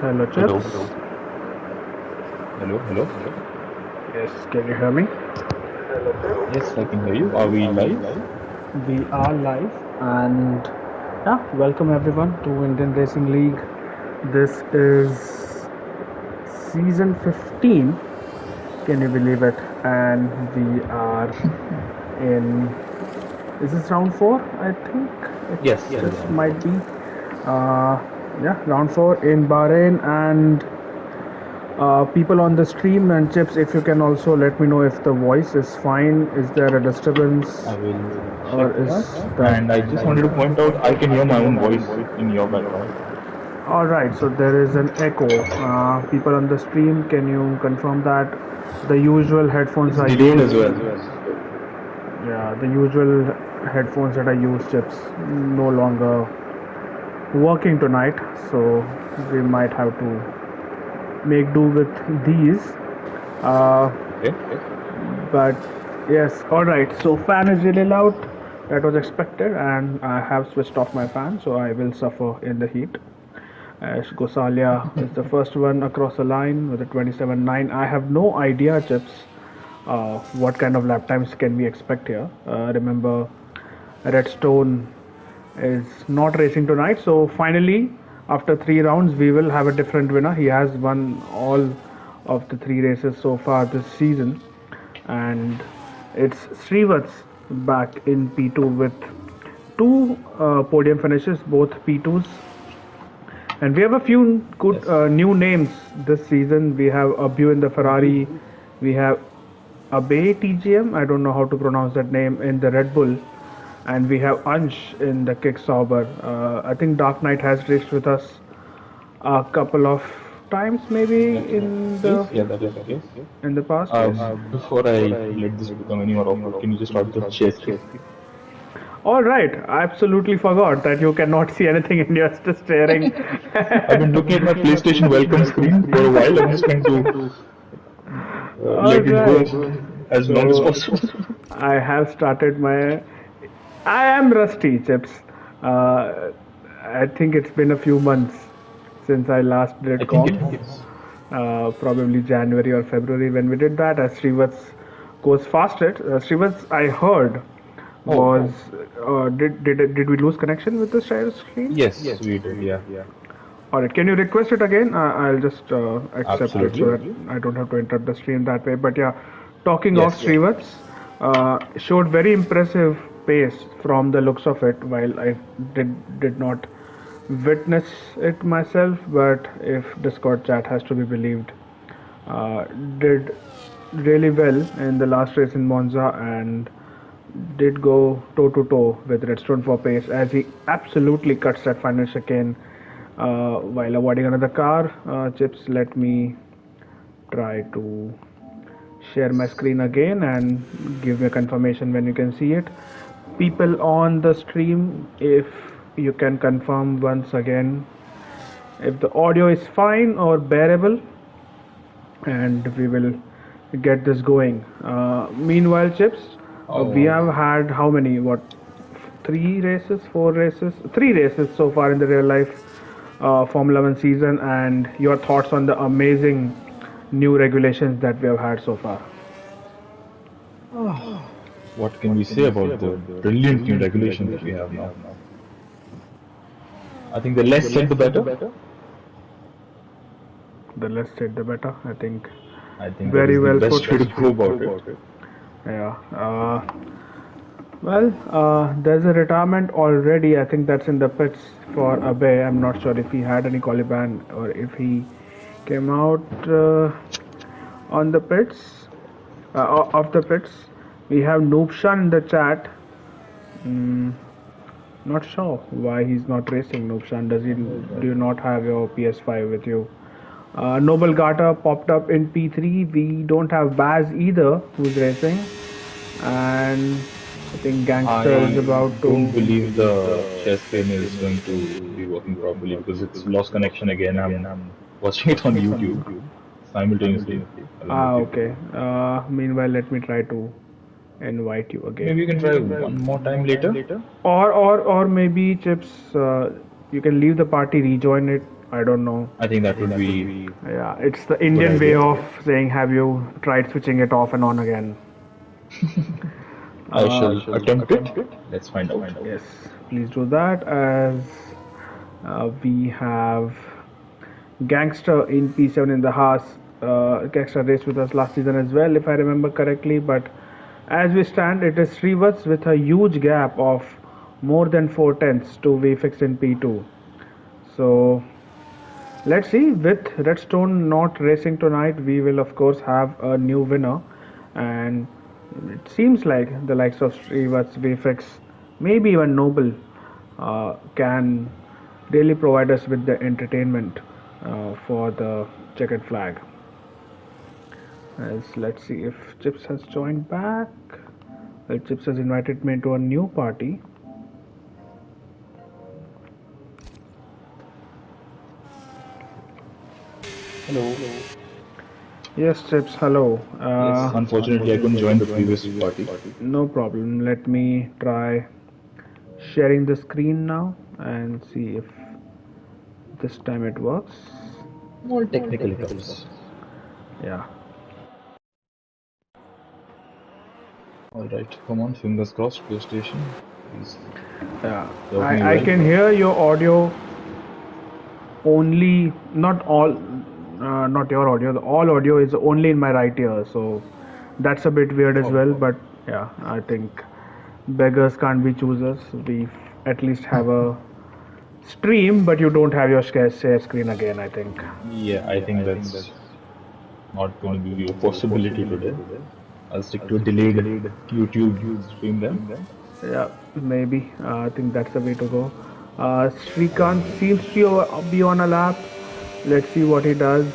Hello, Hello, Chips. hello. Yes, can you hear me? Yes, I can hear you. Are we live? We are live, and yeah, welcome everyone to Indian Racing League. This is season 15. Can you believe it? And we are in. Is this round 4? I think Yes, it this is just round might four. be. Yeah, round 4 in Bahrain, and people on the stream and Chips, if you can also let me know if the voice is fine. Is there a disturbance, I will check or is that. the And I just wanted to point out I can hear my own voice in your background. all right? So there is an echo. People on the stream, can you confirm that the usual headphones It's I delayed use? as well. Yeah, the usual headphones that I use, Chips, no longer working tonight. So we might have to make do with these. Uh, Okay. But yes, all right. So fan is really loud. That was expected, and I have switched off my fan, so I will suffer in the heat. As Gosalia is the first one across the line with a 27.9. I have no idea, Chips, what kind of lap times can we expect here. Remember, Redstone is not racing tonight, so finally, after 3 rounds, we will have a different winner. He has won all of the 3 races so far this season, and it's Srivat's back in P2 with two podium finishes, both P2s. And we have a few good Yes. new names this season. We have Abu in the Ferrari, we have Abe TGM, I don't know how to pronounce that name, in the Red Bull, and we have Ansh in the Kick Sauber. I think Dark Knight has raced with us a couple of times, maybe That is the case. Yeah, that is the case. in the past. Yes. Before I let this become any more awkward, can you just start the share screen? All right, I absolutely forgot that you cannot see anything and you're just staring. I've been looking at my PlayStation welcome screen for a while. I'm just trying to All let it go right. as long as So possible. I have started my. I am rusty, Chips. Uh, I think it's been a few months since I last I did think it comms. has. Probably January or February when we did that. As Srivats goes fastest. Srivats, I heard, Oh, was did we lose connection with the share screen? yes, we did. Yeah, All right, can you request it again? I'll just accept it so absolutely. that I don't have to interrupt the stream that way. But yeah, talking of Yes. Srivats, showed very impressive pace from the looks of it. While I did not witness it myself, but if Discord chat has to be believed, uh, did really well in the last race in Monza and did go toe to toe with Redstone for pace as he absolutely cuts that final chicane while avoiding another car. Chips, let me try to share my screen again and give me a confirmation when you can see it. People on the stream, if you can confirm once again if the audio is fine or bearable, and we will get this going. Meanwhile, Chips, we Oh, have had how many? What? 3 races, 4 races, 3 races so far in the real life Formula One season, and your thoughts on the amazing new regulations that we have had so far. what can we say about the brilliant new regulation that we have now? I think the less said, the better. The less said, the better. I think I think that very is the well best put. way to go about it. Yeah. Well, there's a retirement already. I think that's in the pits for Abe. I'm not sure if he had any Coliban or if he came out on the pits, of the pits. We have Noobshan in the chat. Mm, not sure why he's not racing. Noobshan, do you not have your PS5 with you? Noble Gata popped up in P3. We don't have Baz either, who's racing, and I think Gangster is I about don't to. believe the share screen is going to be working properly because it's lost connection again. I'm watching it on YouTube simultaneously along with you. Okay. Meanwhile, let me try to invite you again. Maybe you can try one more time later. Or maybe Chips, you can leave the party, rejoin it. I don't know. I think that would be Yeah, it's the a good Indian way idea. of saying, have you tried switching it off and on again? I Uh, shall attempt it. Let's find out. yes, please do that as we have Gangster in P7 in the house. Gangster raced with us last season as well, if I remember correctly. But as we stand, it is Srivats with a huge gap of more than 4 tenths to VFX in P2. So let's see. With Redstone not racing tonight, we will of course have a new winner, and it seems like the likes of Srivats, VFX, maybe even Noble, can really provide us with the entertainment for the checkered flag. As let's see if Chips has joined back. Well, Chips has invited me to a new party. Hello. Yes, Chips. Hello. Yes, unfortunately, I couldn't join the previous party. No problem. Let me try sharing the screen now and see if this time it works. Small technical hiccups. Yeah. Alright, come on, fingers crossed, PlayStation. Please Yeah. serve me I well. can hear your audio only, not all, not your audio. All audio is only in my right ear, so that's a bit weird as well. But yeah, I think beggars can't be choosers. We at least have a stream, but you don't have your share screen again, I think. Yeah, I think that's not going to be a possibility today. I'll stick to a delayed YouTube stream then. Yeah, maybe. I think that's the way to go. Srikanth seems to be on a lap. Let's see what he does.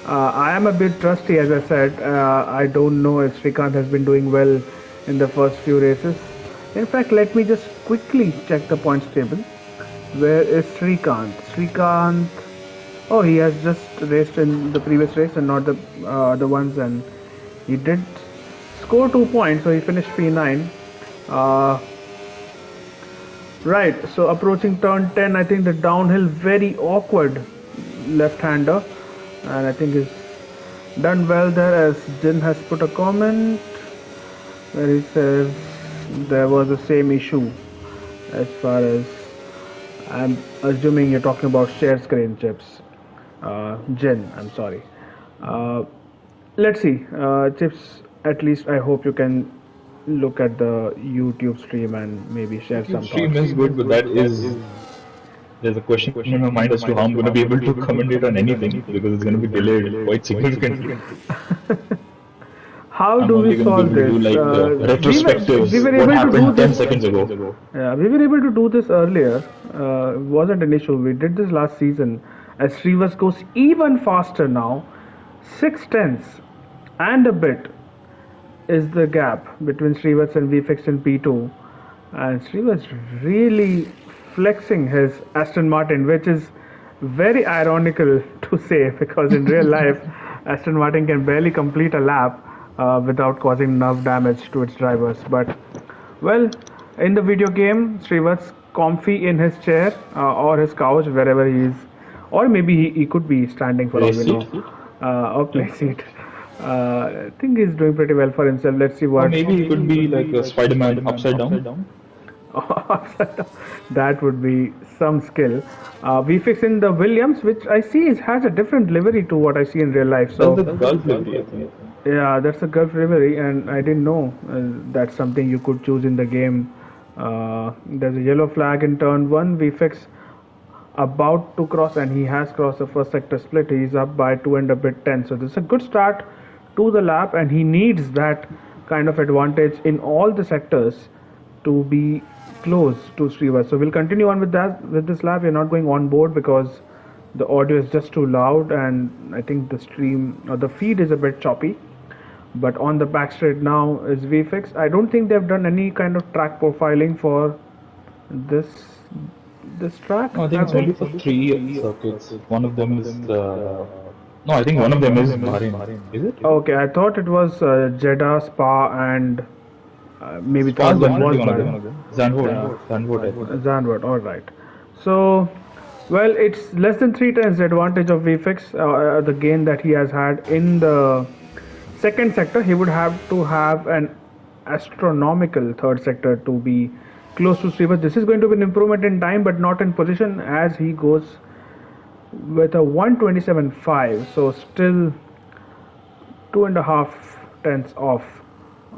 I am a bit trusty, as I said. I don't know if Srikanth has been doing well in the first few races. In fact, let me just quickly check the points table. Where is Srikanth? Srikanth. Oh, he has just raced in the previous race and not the other ones, and he did score 2 points, so he finished P9. Uh, right, so approaching turn 10, I think the downhill very awkward left-hander, and I think he's done well there. As Jin has put a comment where he says there was the same issue as far as, I'm assuming you're talking about share screen, Chips. Jen, I'm sorry. Uh, let's see. Chips, at least I hope you can look at the YouTube stream and maybe share some YouTube stream thoughts. is good, but there's a question in my mind as to how I'm going to be able to commentate on anything because it's going to be delayed quite significantly. How I'm do only we going to be solve able to this? do like We retrospectives, were what able to do happened 10 this. seconds ago. Yeah, we were able to do this earlier. Wasn't an issue. We did this last season. As Srivas goes even faster now, 6 tenths and a bit is the gap between Srivas and VFX in P2. And Srivas really flexing his Aston Martin, which is very ironical to say because in real life, Aston Martin can barely complete a lap without causing enough damage to its drivers. But well, in the video game, Srivas comfy in his chair or his couch, wherever he is, or maybe he could be standing for all Race we seat? know, or play seat. I think he's doing pretty well for himself. Let's see Or what. maybe it could be like a Spider-Man upside down. That would be some skill. We fix in the Williams, which I see has a different livery to what I see in real life. That's So the Gulf livery, I think. yeah, that's a Gulf livery, and I didn't know that's something you could choose in the game. There's a yellow flag in turn one. We fix about to cross, and he has crossed the first sector split. He's up by 2 and a bit 10. So this is a good start to the lap, and he needs that kind of advantage in all the sectors to be close to Srivas. So we'll continue on with that with this lap. We're not going on board because the audio is just too loud, and I think the stream or the feed is a bit choppy. But on the back straight now is VFX. I don't think they've done any kind of track profiling for this this track. No, I think it's only for 3 circuits. One of them is the. No, I think one of them is Bahrain. Is it? Okay, I thought it was Jeddah, Spa, and maybe Spa third is one was definitely one of Bahrain. them. Zandvoort, I think. Zandvoort. All right. So Well, it's less than 3 times the advantage of VFX, the gain that he has had in the second sector. He would have to have an astronomical third sector to be close to Srivas. This is going to be an improvement in time, but not in position, as he goes with a 127.5. So still 2.5 tenths off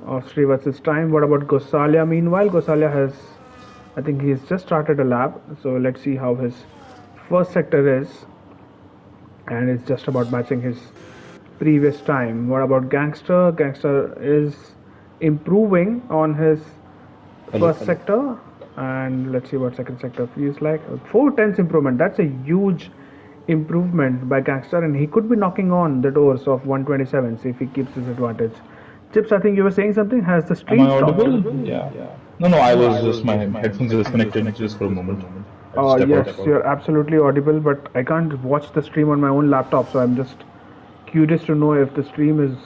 of Srivas's time. What about Gosalia? Meanwhile, Gosalia has, I think he's just started a lap. So let's see how his first sector is, and it's just about matching his previous time. What about Gangster? Gangster is improving on his first sector, and let's see what second sector feels like. 4 tenths improvement. That's a huge improvement by Gangster, and he could be knocking on the doors of 127 if he keeps his advantage. Chips, I think you were saying something. Has the Am stream I stopped? audible? Yeah. No, I was just, my headphones disconnected just for a moment. I had to step Yes, out. you're absolutely audible, but I can't watch the stream on my own laptop, so I'm just curious to know if the stream is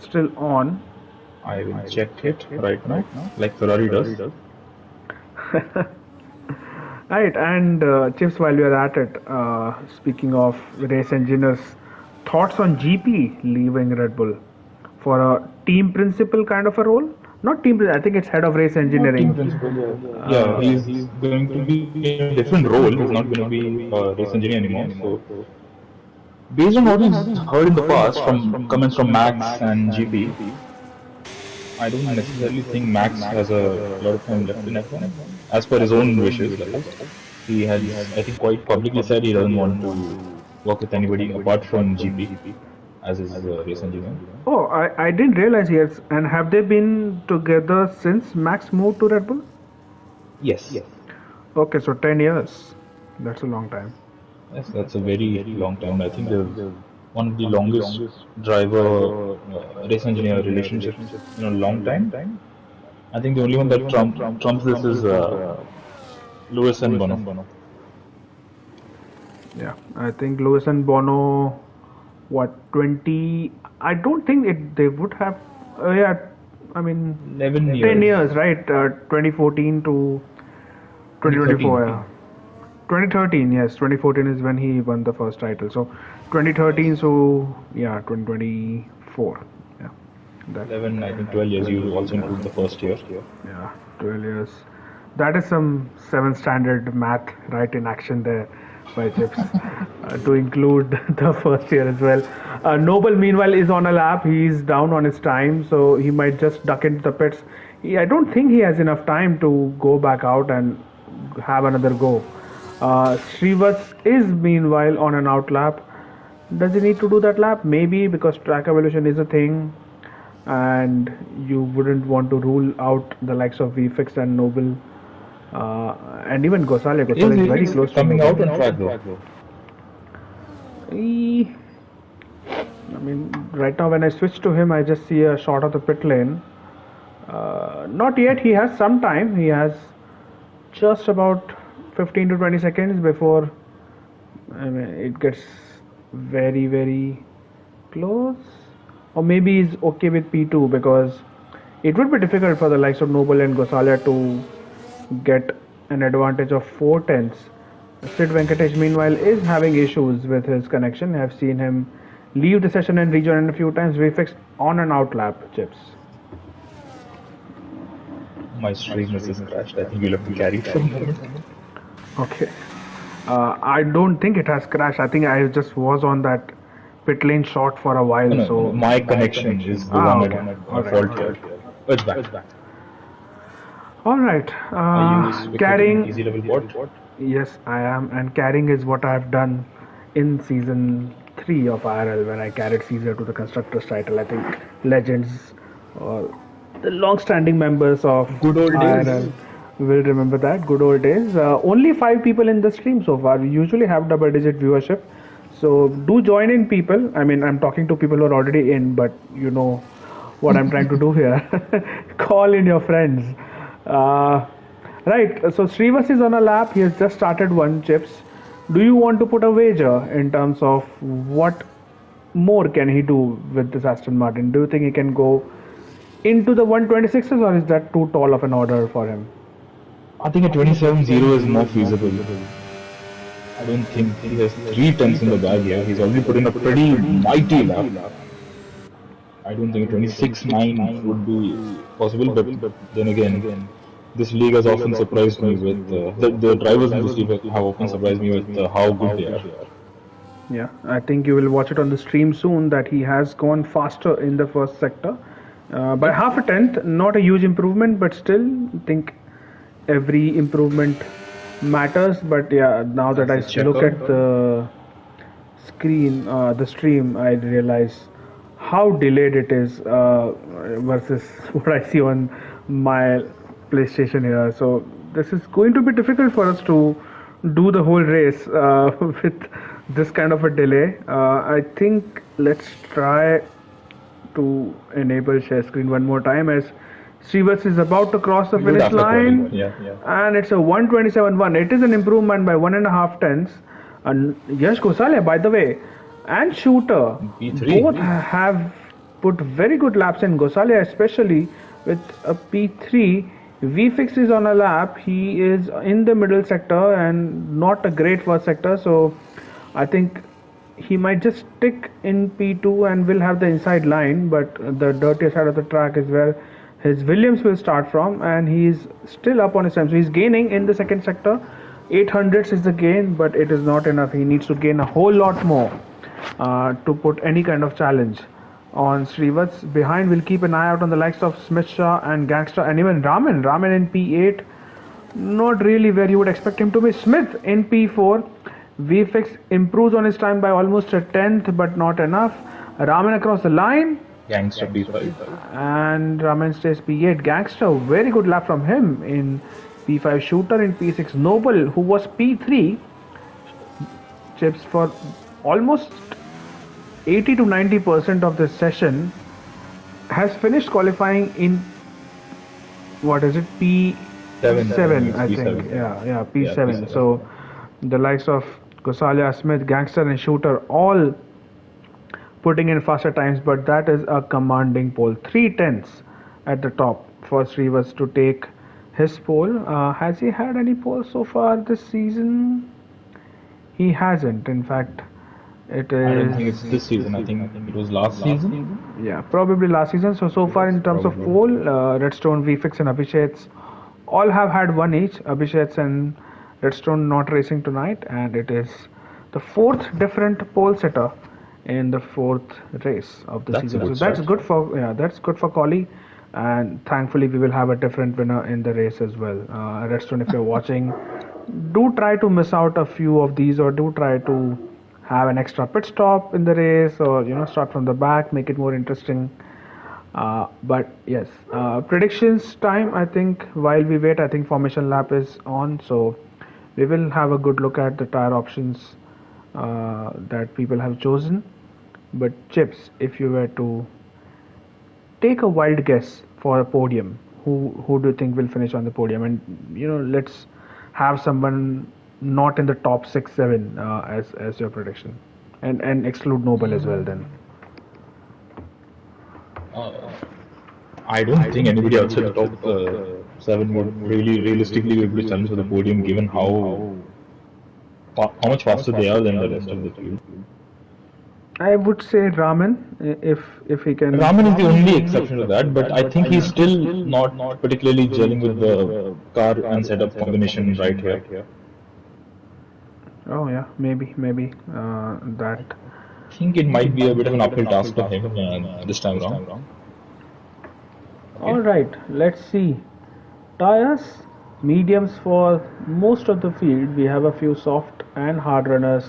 still on. I will check it right now, like Ferrari does. Right, and Chips, while we are at it, speaking of race engineers, thoughts on GP leaving Red Bull for a team principal kind of a role? Not team, I think it's head of race Not team engineering. principal, yeah. He's going to be in a different role. He's not going to be a race engineer anymore. So, based on what he's heard in the past from comments from Max and GP, I don't necessarily think Max has a lot of time left in F1, as per his own wishes. That is, he has, I think, quite publicly said he doesn't want to work with anybody apart from GP as his race engineer. Oh, I didn't realize yes. And have they been together since Max moved to Red Bull? Yes. Okay, so 10 years. That's a long time. Yes, that's a very long time. I think they're one of the longest driver race engineer relationships in a long time. I think the only one that trumps this is Lewis and Bono. Yeah, I think Lewis and Bono, what, 20? I don't think they would have. Yeah, I mean, 11 10 years. years, right? 2014 to 2024. Yeah. 2013, yes. 2014 is when he won the first title. So 2013, so yeah, 2024. Yeah. That, 11, I think 12 years. You also include the first year. yeah, 12 years. That is some 7th standard math right in action there by Chips to include the first year as well. Noble, meanwhile, is on a lap. He's down on his time, so he might just duck into the pits. I don't think he has enough time to go back out and have another go. Srivas is meanwhile on an out lap. Does he need to do that lap? Maybe, because track evolution is a thing, and you wouldn't want to rule out the likes of VFX and Noble, and even Gosale. Gosale is very close to coming out Noble. on track though. I mean, right now when I switch to him, I just see a shot of the pit lane. Not yet. He has some time. He has just about 15 to 20 seconds before, I mean, it gets very, very close. Or maybe he's okay with P2, because it would be difficult for the likes of Noble and Gosalia to get an advantage of 4 tenths. Sid Venkatesh, meanwhile, is having issues with his connection. I've seen him leave the session and rejoin a few times. We fixed on and out lap, Chips. My stream is crashed. I think you'll have to carry it for a moment. Okay. I don't think it has crashed. I think I just was on that pit lane shot for a while. So my connection is the one at fault here. It's back. All right. Are you Carrying easy level bot? Yes, I am, and carrying is what I have done in season 3 of IRL when I carried Caesar to the constructors title. I think legends or the long-standing members of Good old days. IRL will remember that. Good old days. Only 5 people in the stream so far. We usually have double-digit viewership, so do join in, people. I mean, I'm talking to people who are already in, but you know what I'm trying to do here. Call in your friends. Right, so Srivas is on a lap. He has just started one, Chips. Do you want to put a wager in terms of what more can he do with this Aston Martin? Do you think he can go into the 126s, or is that too tall of an order for him? I think a 27.0 is more feasible. I don't think he has 3 tenths in the bag here. He's already put in a pretty mighty lap. I don't think 26.9 would be possible, but then again, this league has often surprised me with the drivers in this league have often surprised me with how good they are. Yeah, I think you will watch it on the stream soon that he has gone faster in the first sector by half a tenth. Not a huge improvement, but still, I think every improvement matters. But yeah, now that I That's a look checker. at the screen, the stream, I realize how delayed it is versus what I see on my PlayStation here. So this is going to be difficult for us to do the whole race with this kind of a delay. I think let's try to enable share screen one more time as Srivas is about to cross the We do it finish after quali. line, Yeah. and it's a 1:27.1. It is an improvement by 1.5 tenths. And Yash Gosale, by the way, and Shooter P3. both have put very good laps in. Gosale, especially with a P3. VFix is on a lap. He is in the middle sector and not a great first sector. So I think he might just stick in P2 and will have the inside line, but the dirtier side of the track is where his Williams will start from, and he's still up on his time. So he's gaining in the second sector. 800s is the gain, but it is not enough. He needs to gain a whole lot more to put any kind of challenge on Srivats. Behind, we'll keep an eye out on the likes of Smith Shah and Gangster, and even Raman. Raman in P8, not really where you would expect him to be. Smith in P4. VFX improves on his time by almost a tenth, but not enough. Raman across the line, Gangster P5. and Raman stays P8. Gangster, very good lap from him in P5. Shooter in P6. Noble, who was P3, chips for almost 80 to 90% of this session, has finished qualifying in what is it, P7, I think. Yeah, P7. P7. So the likes of Gosalia, Smith, Gangster, and Shooter all putting in faster times, but that is a commanding pole. 3 tenths at the top for Srivas to take his pole. Has he had any poles so far this season? He hasn't. In fact, it is. I don't think it's this season. I think it was last season. Yeah, probably last season. So far in terms of pole, Redstone, VFix, and Abhishek's all have had one each. Abhishek's and Redstone not racing tonight, and it is the fourth different pole setter in the fourth race of the season. So that's good for Collie, and thankfully we will have a different winner in the race as well. Redstone, if you're watching, do try to miss out a few of these, or do try to have an extra pit stop in the race, or start from the back, make it more interesting. But yes, predictions time. I think while we wait, I think formation lap is on, so we will have a good look at the tire options that people have chosen. But Chips, if you were to take a wild guess for a podium, who do you think will finish on the podium? And let's have someone not in the top 6, 7 as your prediction, and exclude Noble as well then. I don't think anybody outside the top 7 would really realistically be able to challenge for the podium, given how much faster they are than the rest of the field. I would say Raman, if he can. Raman is the only exception to that, but I think he's still not particularly gelling with the car and setup combination right here. Oh yeah, maybe that. I think it might be a bit of an uphill task for him this time around. Okay. All right, let's see. Tires, mediums for most of the field. We have a few soft and hard runners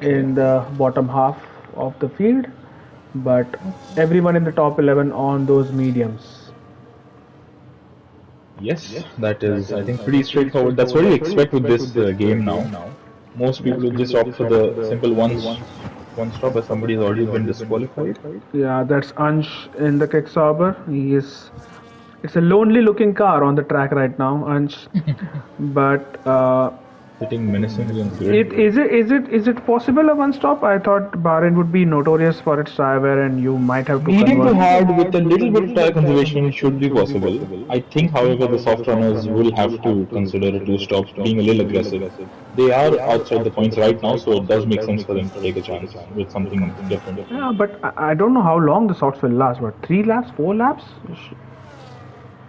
in the bottom half of the field, but everyone in the top 11 on those mediums. Yes, that is, I think, pretty straightforward. That's what you expect with this game now. Most people will just opt for the simple one stop as somebody has already been disqualified. Yeah, that's Ansh in the Kicksauber. It's a lonely looking car on the track right now, Ansh. But sitting menacingly on the It grid. is it possible a one stop? I thought Bahrain would be notorious for its tire and you might have to Medium to convert. hard with a little bit of tire conservation should be possible. I think, however, the soft runners will have to consider a two-stop being a little aggressive. They are outside the points right now, so it does make sense for them to take a chance with something different. Yeah, but I don't know how long the shots will last. What, 3 laps, 4 laps?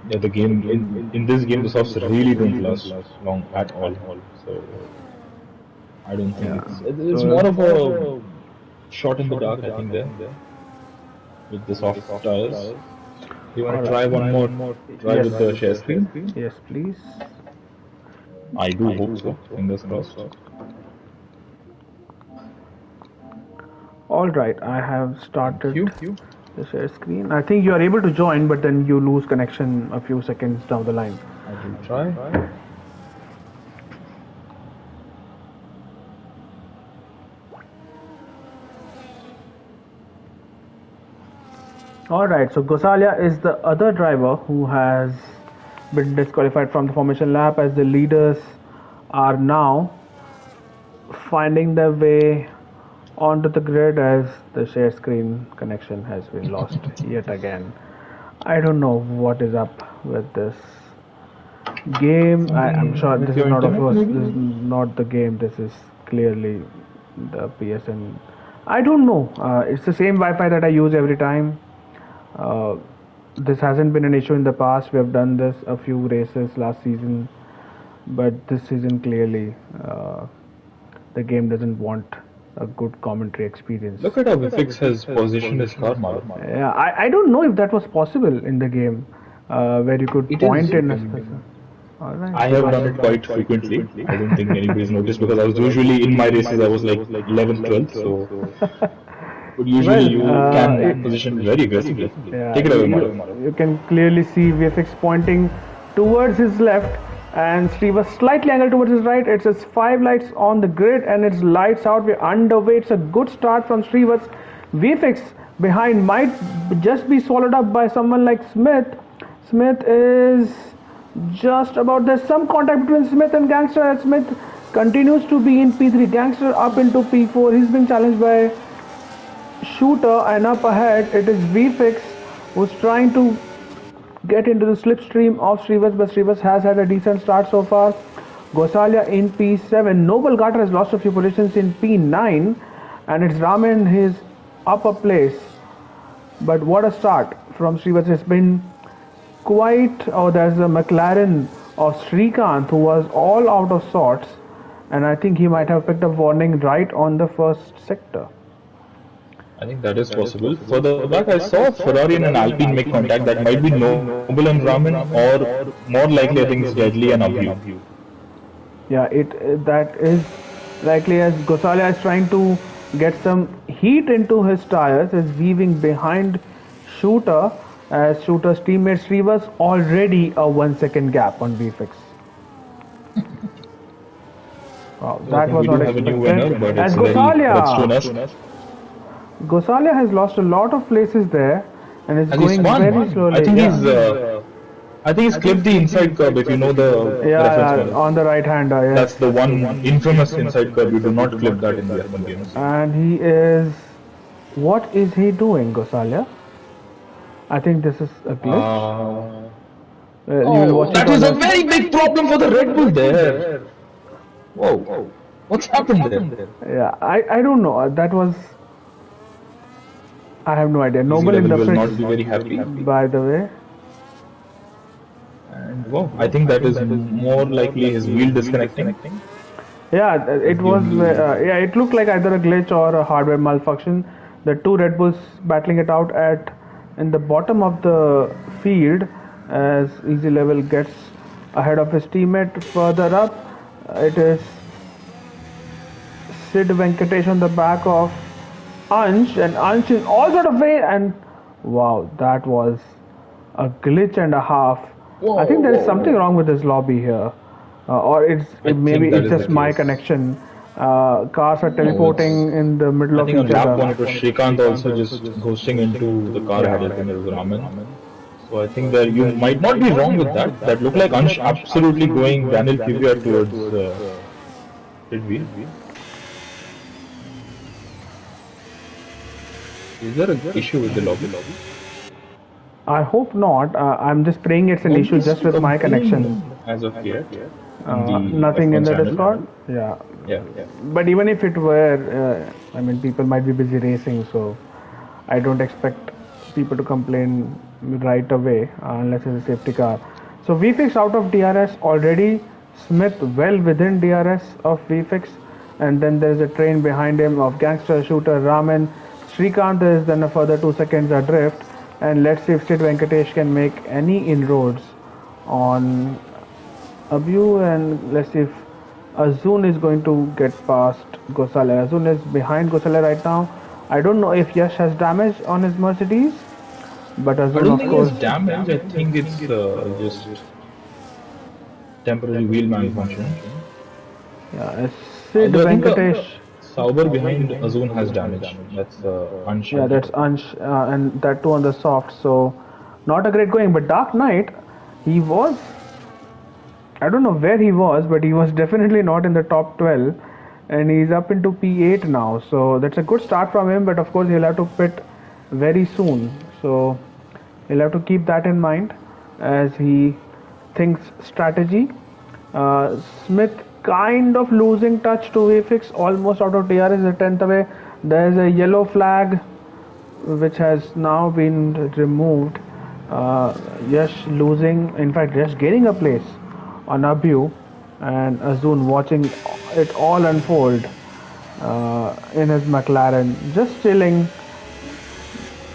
Yeah, the game in this game, the softs really don't last long at all. So I don't think Yeah. it's So more of a shot in the dark. I think there with the soft tires. You all want to right. try one more try Yes. with the share screen? Yes, please. I do hope so. Fingers crossed. All right. I have Thank started you. the share screen. I think you are able to join, but then you lose connection a few seconds down the line. I will try. All right. So Gosalia is the other driver who has been disqualified from the formation lap, as the leaders are now finding their way onto the grid as the share screen connection has been lost yet again. I don't know what is up with this game. I'm sure Something this with is your not, of internet, course, this maybe? is not the game. This is clearly the PSN. I don't know. It's the same Wi-Fi that I use every time. Uh, this hasn't been an issue in the past. We have done this a few races last season, but this season clearly the game doesn't want a good commentary experience. Look at how Vifix has positioned his car, Mara. Yeah, I don't know if that was possible in the game, where you could It point is. in a specific. All right, I have done it quite frequently. I don't think anybody's noticed because I was usually in my races, I was like 11th, 12th. So, but usually well, you can position very aggressively. yeah, Take it away, Mara. you can clearly see VFX pointing towards his left, and Steve was slightly angled towards his right. It says 5 lights on the grid, and it's lights out. We're underway. It's a good start from Srivas. VFX behind might just be swallowed up by someone like Smith. Smith is just about, there's some contact between Smith and Gangster, as Smith continues to be in P3. Gangster up into P4. He's being challenged by Shooter, and up ahead it is VFix who's trying to get into the slipstream of Srivas, but Srivas has had a decent start so far. Gosalia in P7. Noble Garter has lost a few positions in P9, and it's Raman his upper place. But what a start from Srivas. It's been quite. Oh, there's a McLaren of Srikanth who was all out of sorts, and I think he might have picked up warning right on the first sector. I think that is possible. Further back, I saw Ferrari and an Alpine make contact. That might be Noble and Raman, or more likely, I think it's Deadly and Abhi. Yeah, that is likely, as Gosalia is trying to get some heat into his tires, is weaving behind Shooter, as Shooter's teammate Srivas already a 1 second gap on VFX. Wow, So I that think was we do not have a new winner, expected. but As it's very Gosalia, Redstone-esque. Gosalia has lost a lot of places there and is Has he going spun? very slowly. I think Yeah. he's clipped the inside curb. If you know the reference, Yeah, on the right hander, that's yes. the one infamous inside curb. You do not clip that in the F1 games. And he is. What is he doing, Gosalia? I think this is a glitch. You will watch it That on is a the. very big problem for the Red Bull there. Whoa, what's happened there? Yeah, I don't know. That was. I have no idea. Easy Noble in level the will not be pits, very happy. by the way. And wow, I think that is more likely his wheel disconnecting. Yeah, it was. Yeah, it looked like either a glitch or a hardware malfunction. The two Red Bulls battling it out at in the bottom of the field, as Easy Level gets ahead of his teammate. Further up, it is Sid Venkatesh on the back of Ansh, and Ansh is all sort of way, and wow, that was a glitch and a half. I think there is something wrong with this lobby here, or maybe that it's is just the my case. connection. Cars are teleporting in the middle I of think on each lap other. one it was Shrikant also just ghosting into the car ahead. I think it was Raman. So I think that you might not be wrong with that. That looked like Ansh absolutely going Daniel PVR towards Did we? Is there an issue with the lobby? I hope not. I'm just praying it's an issue just with my connection. As of yet, in the Nothing in F1 the channel. Discord. Yeah. Yeah. But even if it were, I mean, people might be busy racing, so I don't expect people to complain right away unless it's a safety car. So VFix out of DRS already. Smith well within DRS of VFix, and then there's a train behind him of gangster shooter Raman. Srikanth is then a further 2 seconds adrift, and let's see if Sid Venkatesh can make any inroads on Abu, and let's see if Azun is going to get past Gosale. Azun is behind Gosale right now. I don't know if Yash has damage on his Mercedes, but I Azun, don't of think course, it's damage. I think it's just temporary wheel malfunction. yeah, Sid Although I think Venkatesh. Sauber behind Azun has damage. That's Ansh. Yeah, that's Ansh, and that too on the soft. So, not a great going. But Dark Knight, he was. I don't know where he was, but he was definitely not in the top 12, and he's up into P8 now. So that's a good start from him. But of course, he'll have to pit very soon. So he'll have to keep that in mind as he thinks strategy. Smith kind of losing touch to VFX, almost out of DRS, a tenth away. There's a yellow flag which has now been removed. Yash losing, in fact, Yash gaining a place on Abu, and Azun watching it all unfold in his McLaren, just chilling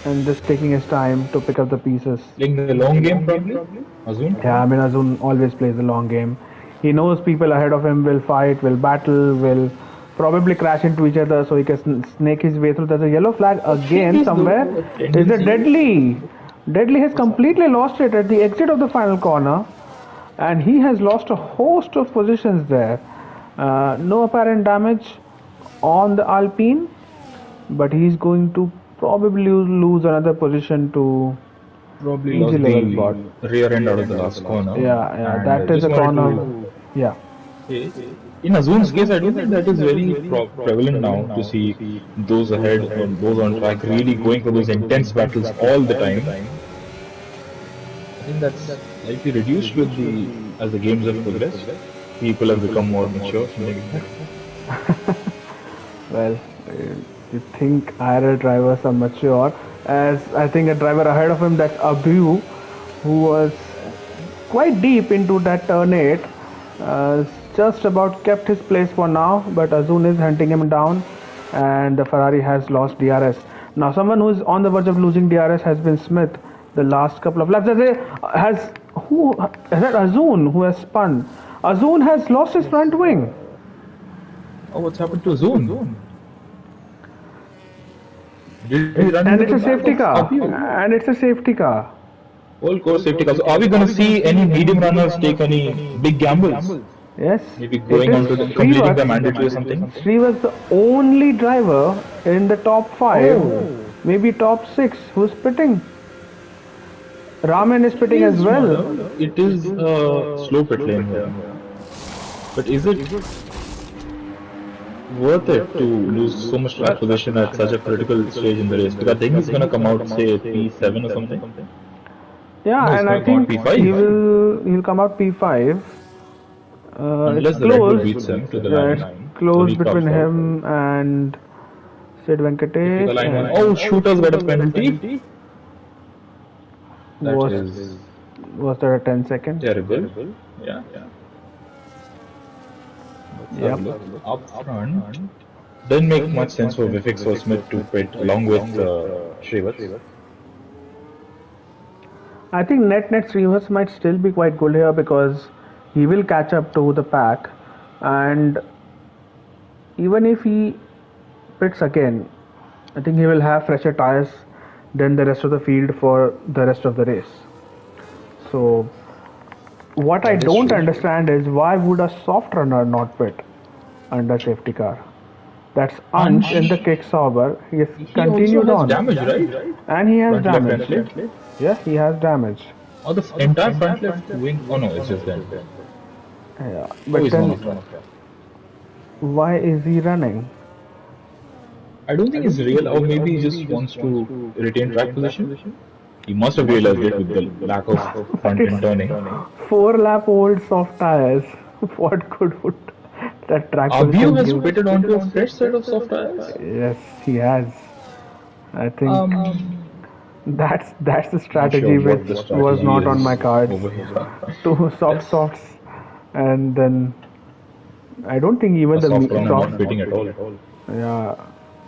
and just taking his time to pick up the pieces. Playing the long game, probably. Azun. Yeah, I mean, Azun always plays the long game. He knows people ahead of him will fight, will battle, will probably crash into each other, so he can snake his way through. There's a yellow flag again somewhere. Is it Deadly? Deadly has completely lost it at the exit of the final corner, and he has lost a host of positions there. No apparent damage on the Alpine, but he's going to probably lose another position to Probably lost the rear end out of the last corner. Yeah, that is a corner. Yeah. In Azun's case, I don't think that is very prevalent now to see those ahead or those on track really going for those intense battles all the time. I think that's slightly reduced with as the games have progressed. People have become more mature. Well, you think IRL drivers are mature, as I think a driver ahead of him, that's Abu, who was quite deep into that turn 8, just about kept his place for now, but Azun is hunting him down, and the Ferrari has lost DRS. Now someone who is on the verge of losing DRS has been Smith the last couple of laps. Is that Azun who has spun? Azun has lost his front wing. Oh, what's happened to Azun? And it's a safety car. And it's a safety car. Whole course safety car. So are we going to see any medium runners take any big gambles? Yes. Maybe going on to completing the mandatory or something? Sri was the only driver in the top 5, maybe top 6, who's pitting. Raman is pitting as well. It is a slow pit lane here. But is it worth it to lose so much track position at such a critical stage in the race? Because I think he's going to come out, say, P7 or something. Yeah, No, and I think he'll come out P5. Unless the Red Bull beats him to the line. Close between him and Sid Venkatesh. Oh, shooters got a penalty. Was that a 10 second? Terrible. Yeah. Yep. Up front. Doesn't make much sense for Vivek or Smith to pit along with Shrivas. I think net Srivas might still be quite good here because he will catch up to the pack, and even if he pits again, I think he will have fresher tires than the rest of the field for the rest of the race. So what I don't understand is why would a soft runner not pit under safety car? That's Ansh in the kick Sauber. He has continued on. Damage, right? And he has damage. Yeah, he has damage. Oh, the entire front left wing. Oh no, it's just that. Yeah, but then Why is he running? I don't think he's real, or maybe he just wants to retain track position. He must have realized it with the lack of But front it's end turning. 4 lap old soft tires. What good would that track Abhiyo position has give? pitted onto a fresh set of soft tires. Yes, he has. I think that's the Not sure strategy what which the was strategy not on my is cards. over here. Two soft Yes, softs, and then I don't think even a the soft round soft. not fitting at all. Yeah,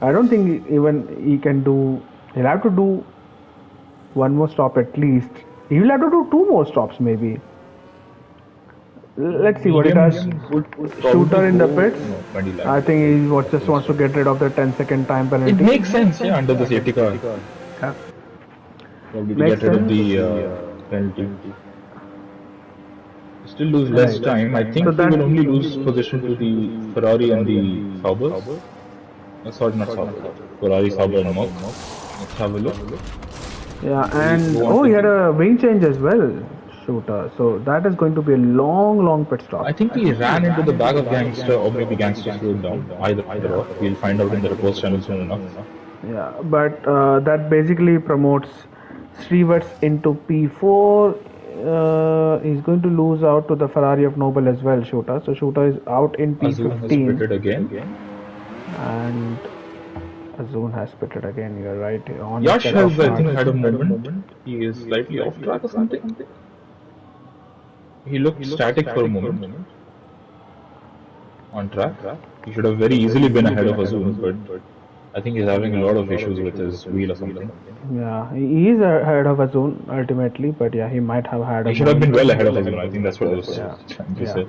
I don't think even he can do. He'll have to do one more stop at least. He'll have to do two more stops maybe. Let's see what he does. Mediums would probably Shooter in the go pits. Bundy lag. I think he I just think wants to so. get rid of the 10-second time It penalty. makes sense, yeah, under the safety car, Yeah. probably to Makes get rid of sense. the penalty. Still lose less Right. time. I So think he that will only lose position to the Ferrari and the Saubers. Sorry, not Sauber. Ferrari, Sauber, and Merc. Let's have a look. yeah, We and go on oh, to he had the. a wing change as well, shooter. So that is going to be a long, long pit stop. I think he ran into the back of Gangster, or maybe Gangster slowed down. Either or. We'll find out in the reports channel soon enough. Yeah, but that basically promotes Srivat's into P4. He's going to lose out to the Ferrari of Noble as well, Shooter. So Shooter is out in Azul has P15, pitted again. and Azun has pitted again. You're right. On Yash set has, of I think, cards. had a moment. He is slightly off track or something. He looked static for a moment on track. He should have very easily been ahead of Azul, but I think he's having a lot of issues with his wheel or something. Yeah, he is ahead of Azun ultimately, but yeah, he might have had a He should have been moment. well ahead of Azul. I think that's what I was Yeah, trying to yeah, say.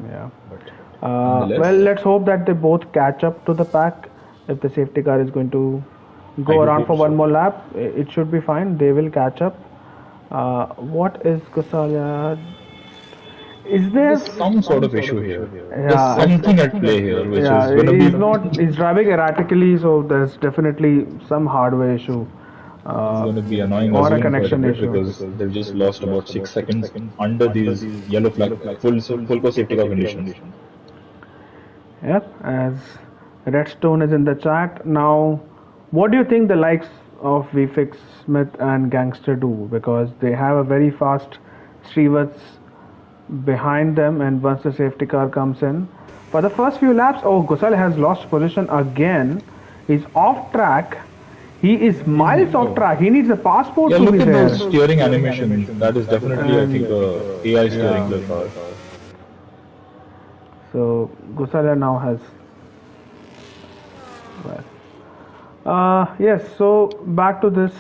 yeah. But Well, nonetheless, let's hope that they both catch up to the pack. If the safety car is going to I go do around hope for one so. more lap, it should be fine. They will catch up. What is Gosalia? Is there? There's some sort of issue here. There's Yeah, something at play here, which yeah. is going to be. He's not. He's driving erratically, so there's definitely some hardware issue, It's going to be annoying or a Azul quite a connection bit issue. because they've just lost about 6 seconds under these yellow flag full course safety car conditions. Yep, as Redstone is in the chat. Now, what do you think the likes of VFix Smith and Gangster do? Because they have a very fast Srivats behind them, and once the safety car comes in, for the first few laps, oh, Gosal has lost position again. He's off track. He is miles off track. He needs a passport Yeah, to look be at there. those steering animations. That is definitely, I think, AI steering the car. So Gosala now has. Well, yes. So back to this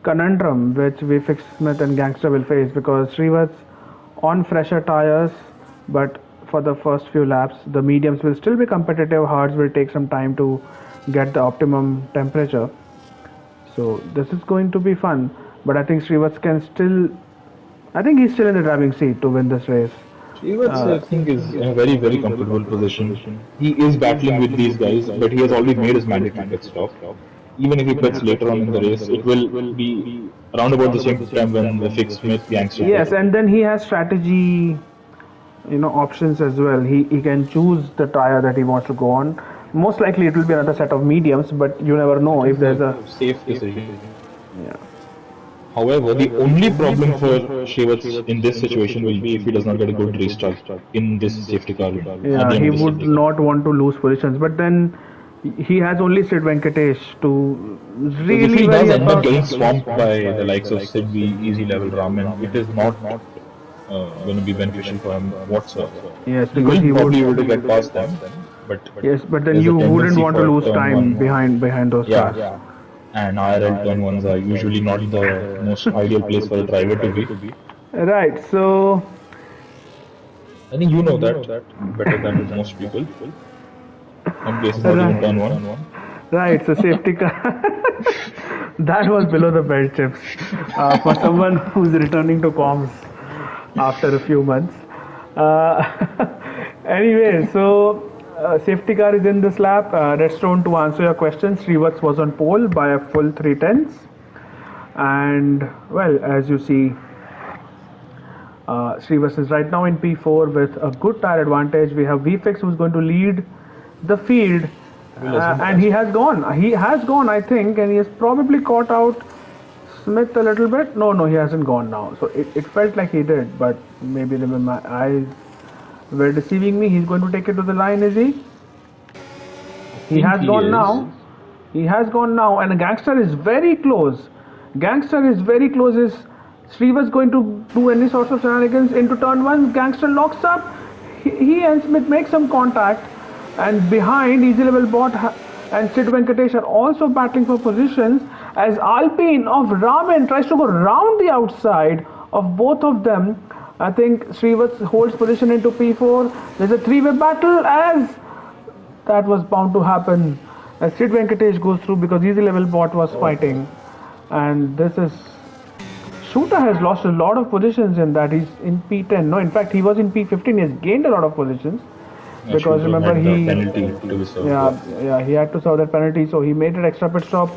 conundrum which VFX Smith and Gangster will face, because Srivats on fresher tires, but for the first few laps, the mediums will still be competitive. Hards will take some time to get the optimum temperature. So this is going to be fun. But I think Srivats can still. I think he's still in the driving seat to win this race. Shivats, I think, is in a very, very comfortable position. He is battling with these guys, but he has already made his mandatory pit stop. Even if he pits later on in the race, it will be around about the same time when the Fix Smith Gangster pit. Yes, and then he has strategy, options as well. He can choose the tire that he wants to go on. Most likely it will be another set of mediums, but you never know if there's a safe decision. yeah. However, the only problem for Shivats in this situation will be if he does not get a good restart in this safety car at the Yeah, end he of the would safety car. not want to lose positions, but then he has only Sid Venkatesh to Because if really he worry does end up about. getting swamped by the likes of Sidvi, Easy Level Ramen, it is not going to be beneficial for him whatsoever. Yes, He because will he probably be able would. to get past them, but Yes, but then there's a you wouldn't tendency want to for lose turn time one. behind those cars. Yeah, and IRL turn ones are usually not the most ideal place for a driver to be. Right. So I think you know that better than most people. Some places not even turn one. right. So safety car. That was below the belt chips for someone who's returning to comms after a few months. Anyway, so safety car is in this lap. Redstone, to answer your question, Srivats was on pole by a full 3 tenths. And well, as you see, Srivas is right now in P4 with a good tire advantage. We have VFX who's going to lead the field, Will has been and he passed. has gone. He has gone, I think, and he has probably caught out Smith a little bit. No, no, he hasn't gone now. So it felt like he did, but maybe my eyes were deceiving me. He's going to take it to the line, is he? I He think has he gone is. now. He has gone now, and a gangster is very close. Gangster is very close. Is Srivas going to do any sorts of shenanigans into turn one? Gangster locks up. He and Smith make some contact, and behind Easy Level Bot and Sid Venkatesh are also battling for positions as Alpine of Ramen tries to go round the outside of both of them. I think Srivas holds position into P4. There's a three-way battle as that was bound to happen as Sid Venkatesh goes through because Easy Level Bot was fighting. And this is. Shooter has lost a lot of positions in that. He's in P10. No, in fact, he was in P15. He has gained a lot of positions because Shooter remember had the he. penalty to be served. Yeah, he had to serve that penalty, so he made an extra pit stop.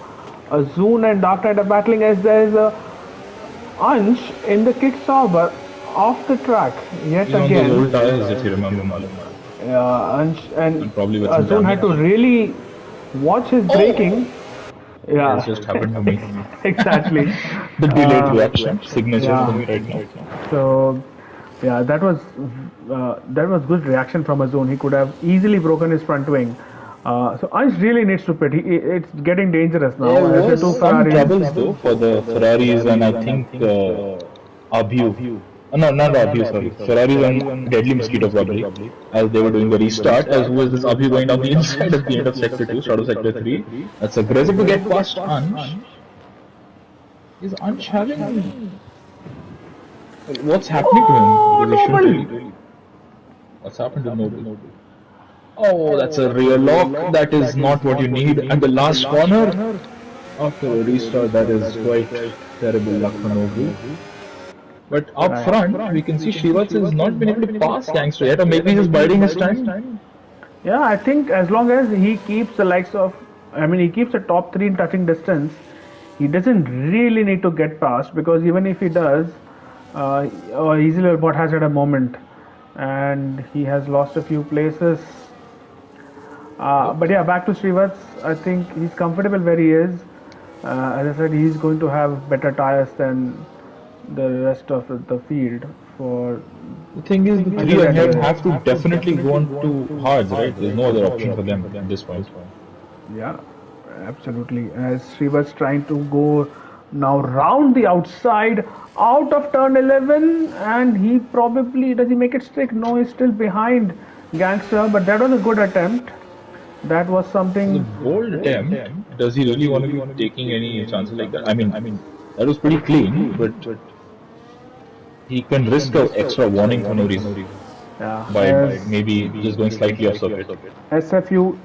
Zune and Dark Knight are battling as there is a Ansh in the kick sauber off the track yet He's on those again. old tires, if you remember, Malam. Ansh and And probably with some Zune had to damage. really watch his braking. Has Yeah, just happened to me. exactly. The delayed Uh, reaction signature for yeah. me right now. So, yeah, that was good reaction from a zone. He could have easily broken his front wing. So Ansh really needs to pit. It's getting dangerous now. There As the two was some Ferraris. troubles though for the Ferraris and I think Abhiu. No, not Abhiu, sorry. Ferraris and Deadly Mosquito probably, as they were doing the restart. As who was this Abhiu going down the inside at the end of Sector 2, start of Sector 3. That's aggressive to get past Ansh. Is Ansh having... What's happening to him? Oh, Because he shouldn't Noble! really... What's happened to Noble? Oh, that's a rear lock. That is not what you need at the last corner. After a restart, that is quite terrible luck for Nobu. But up front, we can see Shivats has not been able to pass Gangster yet, or maybe he's biding his time. Yeah, I think as long as he keeps the likes of, I mean, he keeps the top three in touching distance, he doesn't really need to get past because even if he does, Easily Bot has had a moment and he has lost a few places. But yeah, back to Srivats. I think he's comfortable where he is. As I said, he's going to have better tires than the rest of the field for. The thing is, the three ahead have to definitely go on to hards, right? There's no other option for them at this point. Yeah, absolutely. As Srivats trying to go now round the outside out of turn 11, and he probably does he make it stick? No, he's still behind Gangster, but that was a good attempt. That was something. Bold attempt. Does he really want to be taking any chances like that? I mean, that was pretty clean, but he can risk an extra warning for no reason by maybe just going slightly off circuit. SFU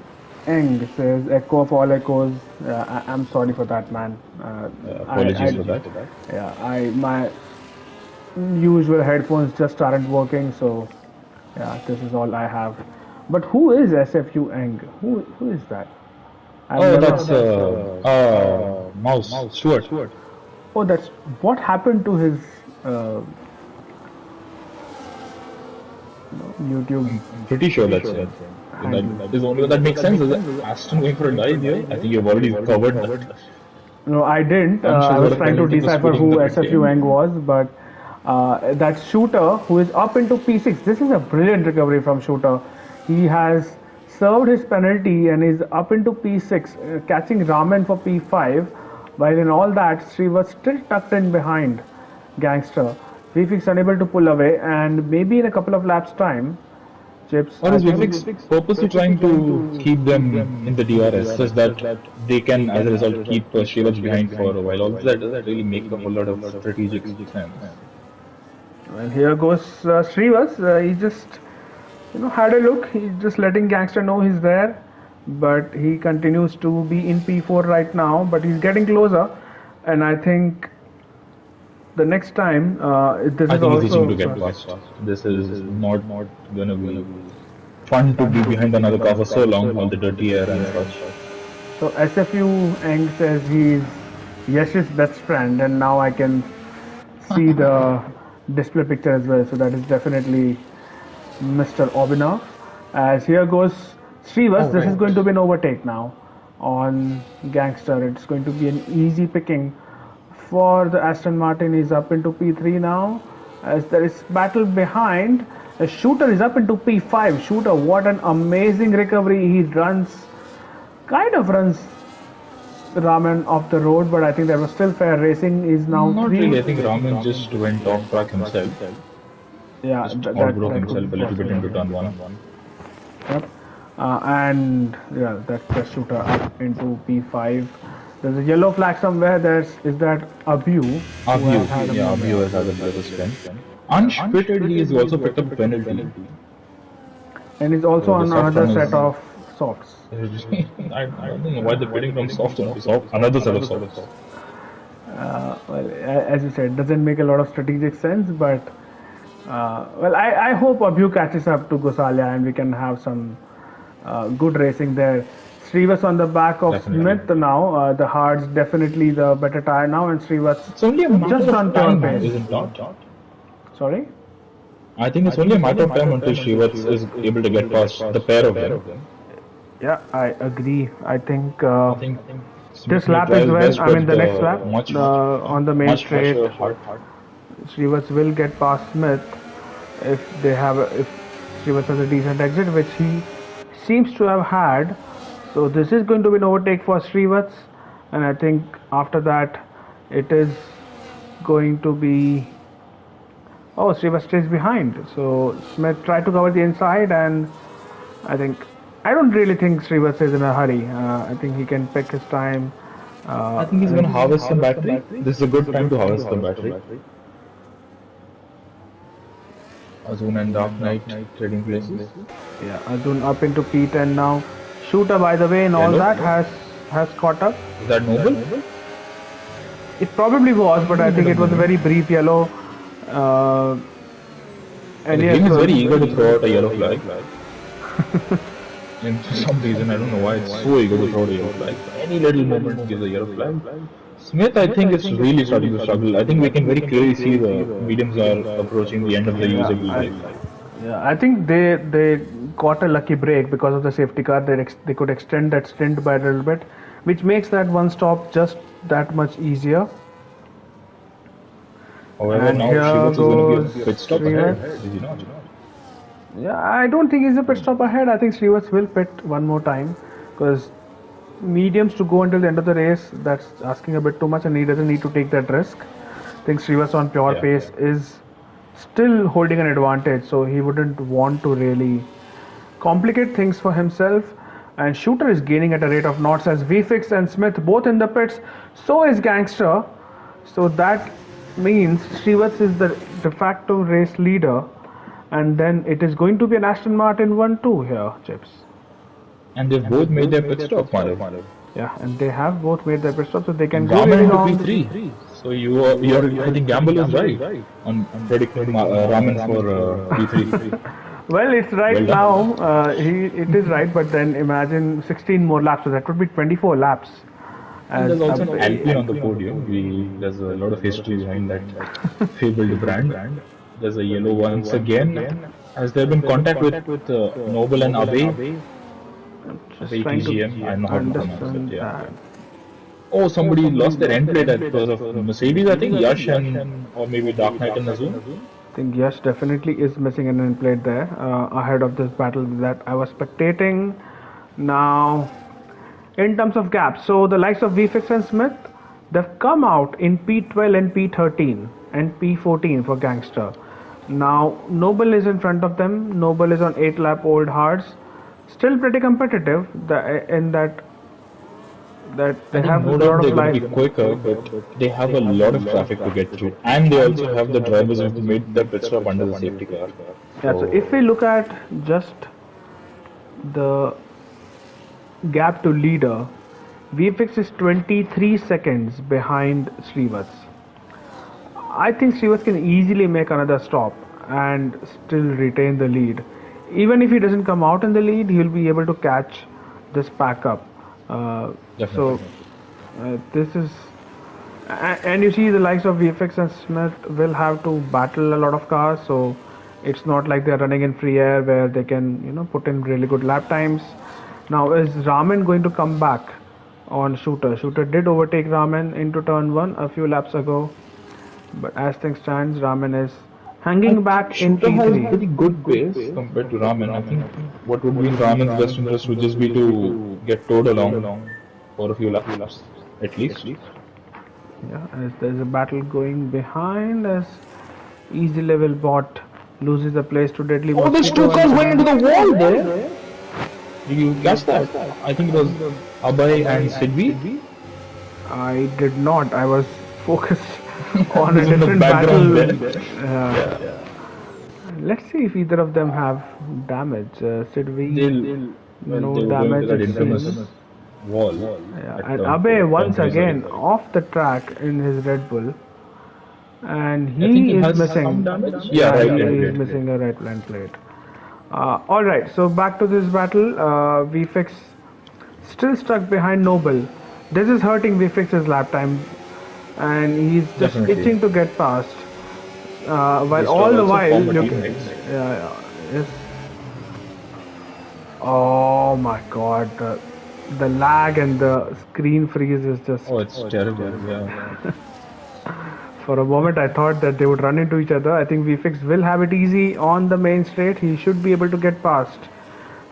Eng says echo of all echoes. I'm sorry for that, man. Apologies for that. Yeah, my usual headphones just aren't working, so yeah, this is all I have. But who is SFU Eng? Who is that? That's Mouse Stuart. Oh, that's what happened to his YouTube. I'm pretty sure that's it. That makes sense. Is it Aston going for a dive here? I think you've already covered that. No, I didn't. I was trying to decipher who SFU Eng was, but that Shooter who is up into P6. This is a brilliant recovery from Shooter. He has served his penalty and is up into P6, catching Raman for P5. While in all that, Sri was still tucked in behind Gangster. Vfix unable to pull away, and maybe in a couple of laps' time, Chips. Or is Vfix purposely trying to keep them in the DRS such that they can, as a result, keep Srivats behind for a while? All that doesn't really make a whole lot of strategic sense. Well, here goes Srivas. He just, had a look. He's just letting Gangster know he's there, but he continues to be in P4 right now. But he's getting closer, and I think the next time this I is think also. it's easy to get past. This is not gonna be fun to be behind another car for so long, all the dirty air and such. So SFU Eng says he's Yash's best friend, and now I can see the display picture as well. So that is definitely Mr. Obinov. As here goes Srivas, Oh, this is right. going to be an overtake now on Gangster. It's going to be an easy picking for the Aston Martin. He's up into P3 now. As there is battle behind, the Shooter is up into P5. Shooter, what an amazing recovery. He runs Raman off the road, but I think there was still fair racing. Is now Not three. really. I think Raman just went off track himself. Yeah, Just that outbroke could be himself a little bit possible. into turn one. Yep. And yeah, that's the Shooter up into P5. There's a yellow flag somewhere. Is that Abu who has Abhiu, had a yeah, moment, Abhiu has had a bit of a spin. Unspitted, he's also picked up a penalty. and he's also So the on soft another run set is. of softs. I don't know why they're bidding from soft to soft, another set of softs. Well, as you said, doesn't make a lot of strategic sense, but well, I hope Abu catches up to Gosalia and we can have some good racing there. Srivas on the back of Definitely. Smith now. The Hard's definitely the better tire now, and Srivas It's only a matter just of on pure time, pace. is it not? Sorry? I think it's only a matter of time until Shrivatsa is able to get past the pair of them. Yeah, I agree. I think I think this Smith may lap try as his well. best I mean, with the next lap on the main much straight, harsher heart. Srivas will get past Smith if Srivas has a decent exit, which he seems to have had. So this is going to be an overtake for Srivas, and I think after that it is going to be. Oh, Srivas stays behind. So Smith tried to cover the inside, and I think I don't really think Srivas is in a hurry. I think he can pick his time. I think he's going to harvest some battery. This is a good time to harvest some battery. Azun and Dark Knight trading places. Yeah, Arjun up into P10 now. Shooter, by the way, and all Yellow. that has caught up. Is that Noble? It probably was, but I think it was a very brief yellow. Uh, and The yes, game is so very eager to throw out a yellow flag. And for some reason, I don't know why it's so eager to throw out a yellow flag. Any little moment gives a yellow flag. Smith, I think, is really starting to struggle. I think we can very clearly see the mediums are approaching the end of the usable life. yeah, I think they got a lucky break because of the safety car. They could extend that stint by a little bit, which makes that one stop just that much easier. However, And now here Shivats is going to goes be a pit stop Srivas. ahead. Is he not? Yeah, I don't think he's a pit stop ahead. I think Srivas will pit one more time because mediums to go until the end of the race, that's asking a bit too much, and he doesn't need to take that risk. I think Srivas on pure Yeah. pace is still holding an advantage, so he wouldn't want to really complicate things for himself. And Shooter is gaining at a rate of knots as VFix and Smith both in the pits. So is Gangster. So that means Srivas is the de facto race leader, and then it is going to be an Aston Martin 1-2 here, Chips. And they've both made their pit stop, Madhav. Yeah, and they have both made their pit stop, so they can go Raman really into long. P3. So I think Gamble is right on predicting Raman for P3. Well, it's right Well now. done. It is right, but then imagine 16 more laps, so that would be 24 laps. And As there's also an a- Alpine on the podium. There's a lot of history behind that fabled brand. There's a yellow once again. Has there been contact with Noble and Abe? just Abe trying TGM? I to know how to pronounce understand it. Yeah. that. Oh, somebody lost their end plate because of Mercedes. I think Yash and or maybe Dark Knight and Azul. I think Yash definitely is missing an end plate there ahead of this battle that I was spectating. Now, in terms of gaps, so the likes of VFix and Smith, they've come out in P12 and P13 and P14 for Gangster. Now, Noble is in front of them. Noble is on 8 lap old hards. Still pretty competitive in that I they think have a no lot doubt of they're going life. to be quicker, but they have a lot of traffic to get through. And they also have the drivers who've made their pit stop under the safety car. Yeah, so if we look at just the gap to leader, VFX is 23 seconds behind Srivas. I think Srivas can easily make another stop and still retain the lead. Even if he doesn't come out in the lead, he'll be able to catch this pack up. So Definitely. this is And you see the likes of VFX and Smith will have to battle a lot of cars, so it's not like they're running in free air where they can put in really good lap times. Now is Raman going to come back on Shooter? Shooter did overtake Raman into turn 1 a few laps ago, but as things stands Raman is I hanging think back in Shooter has P3. pretty good pace compared to Raman. I think what would be in Raman's best interest would just be to get towed along for a few laps, at least. Yeah, as there's a battle going behind as Easy Level Bot loses the place to Deadly Oh, there's Mosquito two cars and going into the wall there. Did you catch that? I think it was Abhay and Sidvi. I did not. I was focused on a Who's in the different background battle. there. Yeah. Let's see if either of them have damage. Sidvi, no They were going to damage that it infamous seems. wall Yeah, at and turn Abe 4, turn once 3, sorry. again off the track in his Red Bull, and I think he he is has missing. some damage. Yeah, Yeah, right he hand is plate. missing a right flank plate. All right, so back to this battle. VFX still stuck behind Noble. This is hurting VFX's lap time, and he's just Definitely. itching to get past. While Just to all the also while, form a look, teammates. yes. Oh my God, the lag and the screen freeze is just. Oh, it's terrible. Yeah. For a moment, I thought that they would run into each other. I think VFX will have it easy on the main straight. He should be able to get past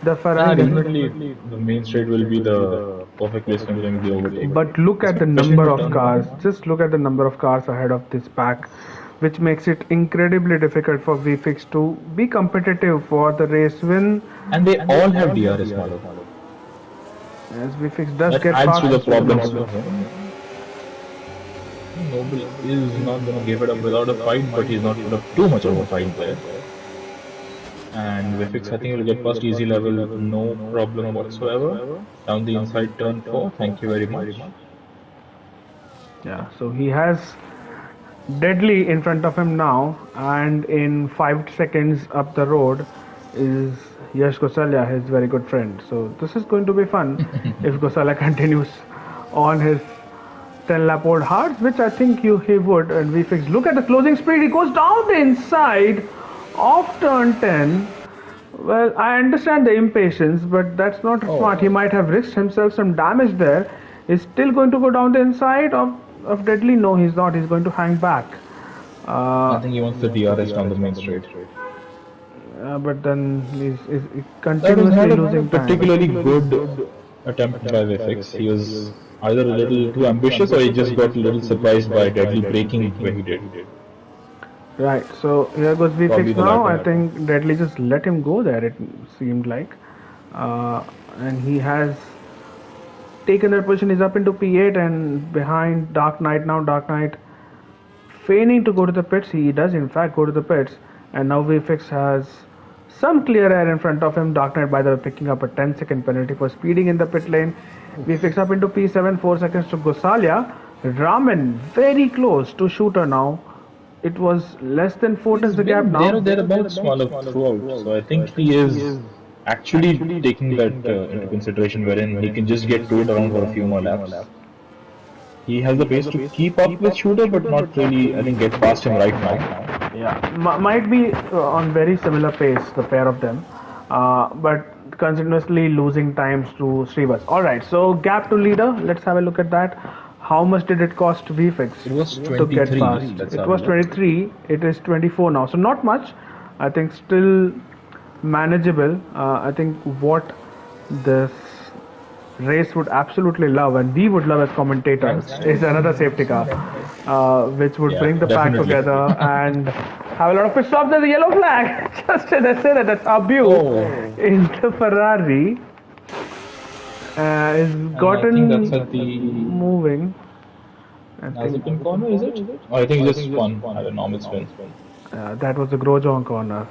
the Yeah, Ferrari. definitely. The main straight will be the perfect place for him to overtake. But look at the Especially in number the of turn cars. one. Just look at the number of cars ahead of this pack, which makes it incredibly difficult for VFX to be competitive for the race win. And they all have DRS model. As VFX does That get adds to past the problems Noble. for him. Noble is not going to give it up without a fight, but he's not put up too much of a fight there. And Vifix, I think, will get past easy level, no problem whatsoever. Down the inside turn 4, thank you very much. Yeah, so he has Deadly in front of him now, and in 5 seconds up the road is Yash Gosalia, his very good friend. So this is going to be fun if Gosalia continues on his 10 lap old hards, which I think he would. And we fix. Look at the closing speed. He goes down the inside of turn 10. Well, I understand the impatience, but that's not smart. He might have risked himself some damage there. He's still going to go down the inside of Deadly. No, he's not. He's going to hang back. I think he wants the DRS down the main straight. But then he's That was continuously not a losing time. particularly good attempt by Vifix. He was either a little too ambitious or he just got a little surprised by Deadly braking when he did. Right, so here goes Probably VFix the now. latter. I think Deadly just let him go there, it seemed like. And he has taken that position. He's up into P8 and behind Dark Knight now. Dark Knight feigning to go to the pits. He does, in fact, go to the pits. And now VFX has some clear air in front of him. Dark Knight, by the way, picking up a 10-second penalty for speeding in the pit lane. VFX up into P7, 4 seconds to Gosalia. Raman very close to Shooter now. It was less than 4 tenths the gap now. There or thereabouts smaller throughout. So I think he is actually taking that into consideration wherein he can just get towed around for a few more laps. He has the pace to keep up with Shooter, but not really, I think, get past him right now. Yeah, might be on very similar pace, the pair of them, but continuously losing times to Srivas. Alright, so gap to leader, let's have a look at that. How much did it cost VFX It was to get 23. past? Let's It have was a look. 23, it is 24 now, so not much. I think still manageable. I think what this race would absolutely love, and we would love as commentators, is another safety car, which would Yeah, bring the pack definitely. together and have a lot of pit stops. There's a yellow flag. Just as I said, that's Abu in the Ferrari. Is gotten I think that's at the moving. I think Nazikin corner, is it? Oh, I think just spun at a normal spin. that was the Grosjean corner.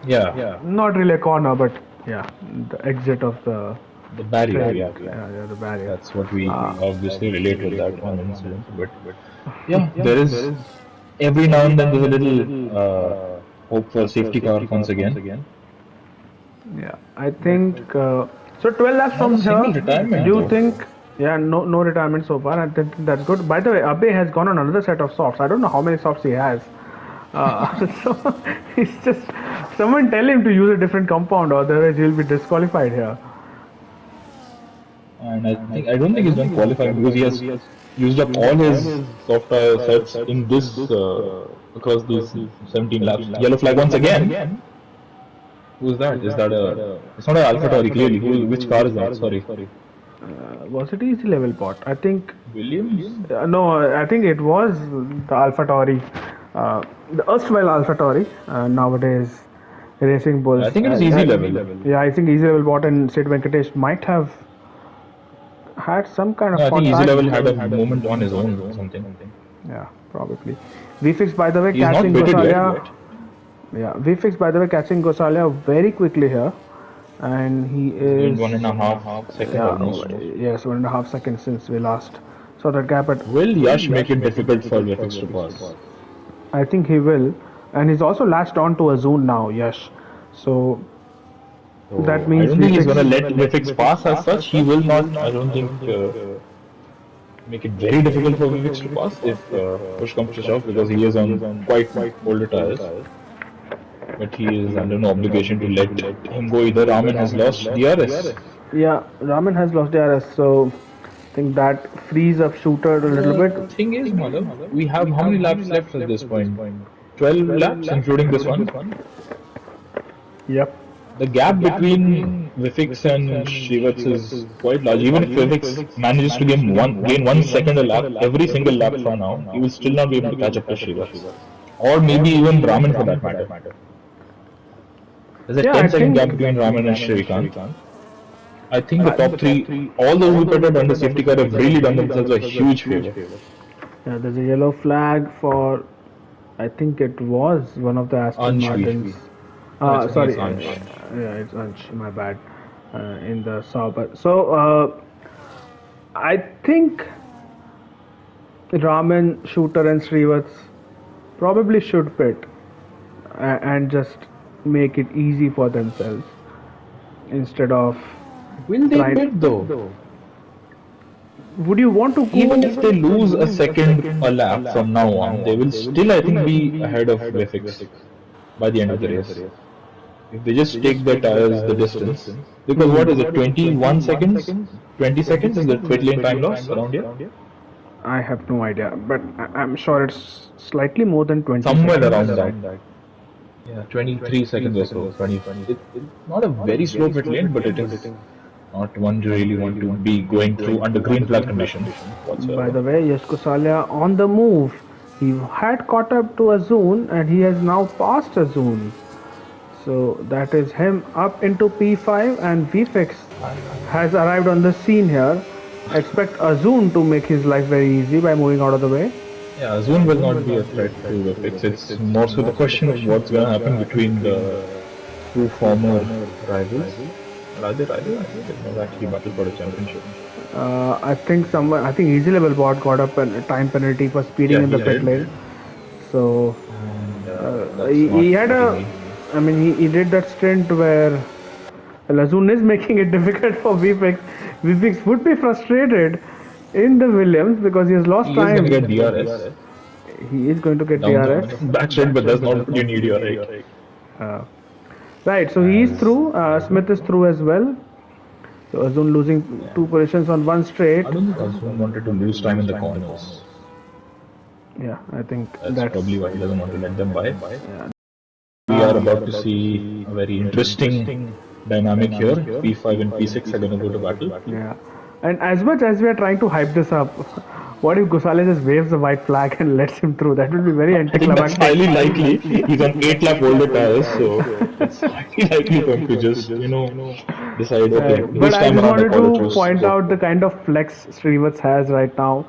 Yeah, Not really a corner, but yeah, the exit of the the barrier, track. yeah. Yeah, the barrier. That's what we obviously relate with that one incident. But yeah, there is every now and then there's a little hope for safety car once again. Yeah, I think so. 12 laps Not from a single here. retirement, Do you though. think Yeah, no retirement so far. I think that's good. By the way, Abe has gone on another set of softs. I don't know how many softs he has. So he's just someone tell him to use a different compound, otherwise he'll be disqualified here. And I don't think he's going to qualify because he has used up all his soft tire sets in this across these 17 laps. Yellow flag once again. Who's that? Is that a? It's not an Alpha Tauri clearly. Which car is that? Sorry. Was it easy level bot? I think Williams. no. I think it was the Alpha Tauri, the erstwhile Alpha Tauri. Nowadays, Racing Bulls. I think it is easy level. Yeah, I think easy level bot and Sid Venkatesh might have had some kind of No, I think contact. easy level had a moment on his own or something. Yeah, probably. VFix, by the way, He's not catching pitted Gosalia. yet. Yeah, VFix, by the way, catching Gosalia very quickly here, and he is 1.5 seconds yeah, almost. yes, 1.5 seconds since we last saw that gap. But Will Yash make it difficult for VFX to pass? I think he will, and he's also latched on to a zone now, Yash. So that means I don't think he's VFX going to let VFX pass as such. He will not. I don't think make it very difficult for VFX to pass if push comes to shove because he is on quite older tires. But he is under no obligation to let him go either. Raman has lost DRS. Yeah, Raman has lost DRS, so I think that frees up Shooter a little bit. The thing is, Madhav, we have how many laps left at this point? 12 laps, including this one. Yep. The gap between Vifix and Shrivats is quite large. Even if Vifix manages to gain 1 second a lap, every single lap from now, he will still not be able to catch up to Shrivats. Or maybe even Raman for that matter. There's a 10-second gap between Raman and Shrikant. I think the top three, all those who pitted under safety car have really done themselves a huge favor. Yeah, there's a yellow flag for, I think it was one of the Aston Martins. Sorry, yeah, it's Ansh, my bad. In the Sauber. So, I think Raman, Shooter, and Srivats probably should pit and just make it easy for themselves instead of. Will they pit though? Would you want to go? Even if they lose a second a lap from now on, they will still, I think, be ahead of Vifix by the end of the race. If they just take their tires the distance, because what is it, 21 seconds? 20 seconds is the pit lane time loss around here? I have no idea, but I'm sure it's slightly more than 20 Somewhere seconds. around that. Yeah, 23 seconds or so. 20. It's not a very slow pit lane, but it is not one you really want to be going through under green flag conditions whatsoever. By the way, Yash Kosalia on the move. He had caught up to a zone and he has now passed a zone. So that is him up into P5 and VFX has arrived on the scene here. Expect Azun to make his life very easy by moving out of the way. Yeah, Azun will not be a threat to VFX. It's more so the question of what's going to happen between the two former rivals. Are they rivals? I think it was actually battle for a championship. I think Easy Level Bot got a time penalty for speeding in the pit lane. So he had he did that stint where Lazun is making it difficult for VFX. VFX would be frustrated in the Williams because he has lost time. He is going to get DRS. He is going to get DRS. Backstreet, but that's not what you need, you're right. Right, so he is through. Smith is through as well. So Azun losing 2 positions on one straight. I don't think Azun wanted to lose time in the corners. Yeah, I think that's probably why he doesn't want to let them by. Yeah. We are about to see a very interesting dynamic here. P5 and P6 are going to go to battle. Yeah, and as much as we are trying to hype this up, what if Gosale just waves the white flag and lets him through? That would be very anticlimactic. I think that's highly likely. He's on 8 lap older tires, so it's highly likely for him to just, decide, okay, but I just wanted to point out the kind of flex Srivats has right now.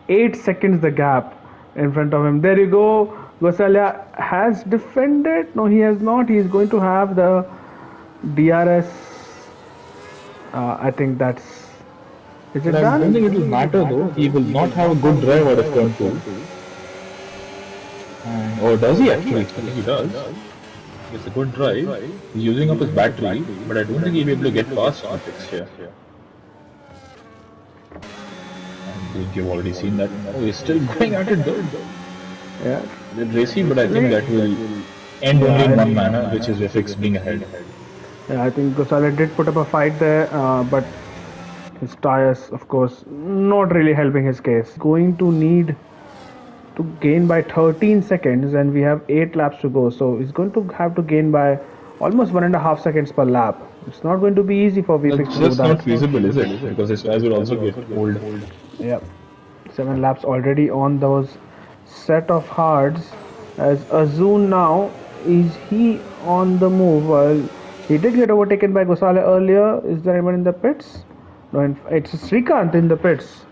8 seconds the gap in front of him. There you go. Gosalia has defended. No, he has not. He is going to have the DRS. I think that's. Is it done? I don't think it will matter though. He will not have a good drive out of turn 2. Or does he actually? I think he does. It's a good drive. He's using up his battery, but I don't think he'll be able to get past the fix here. think you've already seen that. Oh, he's still going at it though. Yeah. They're racy, but I think that will end only in one manner, which is Vifix being ahead. Yeah, I think Gosale did put up a fight there, but his tires, of course, not really helping his case. Going to need to gain by 13 seconds, and we have 8 laps to go. So he's going to have to gain by almost 1.5 seconds per lap. It's not going to be easy for VFX to do That's that. not feasible, is it? Because his tires will also get old. Yep. 7 laps already on those set of hards. As Azun now, is he on the move? Well, he did get overtaken by Gosale earlier. Is there anyone in the pits? No, it's Srikanth in the pits.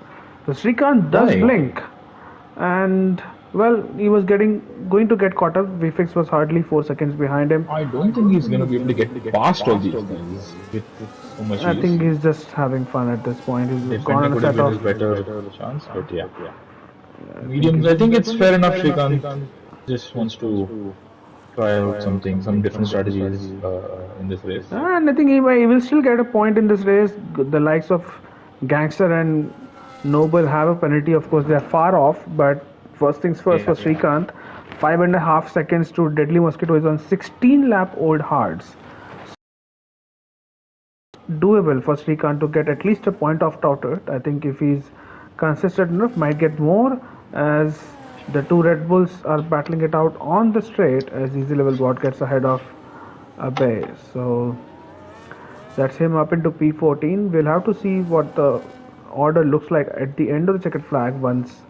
So Srikanth does blink. And well, he was going to get caught up. VFX was hardly 4 seconds behind him. I don't think he's going to be able to get past all these guys with so much I think he's just having fun at this point. He's gone on a set of better chance, but yeah. Mediums, I think it's fair enough. Srikanth just wants to try out something, some different strategies in this race. And I think he will still get a point in this race. The likes of Gangster and Noble have a penalty. Of course, they are far off, but first things first for Srikanth. 5.5 seconds to Deadly Mosquito is on 16 lap old hards. Doable for Srikanth to get at least a point off out of it. I think if he's consistent enough, might get more, as the two Red Bulls are battling it out on the straight as Easy Level Bot gets ahead of Abe. So that's him up into P14. We'll have to see what the order looks like at the end of the checkered flag once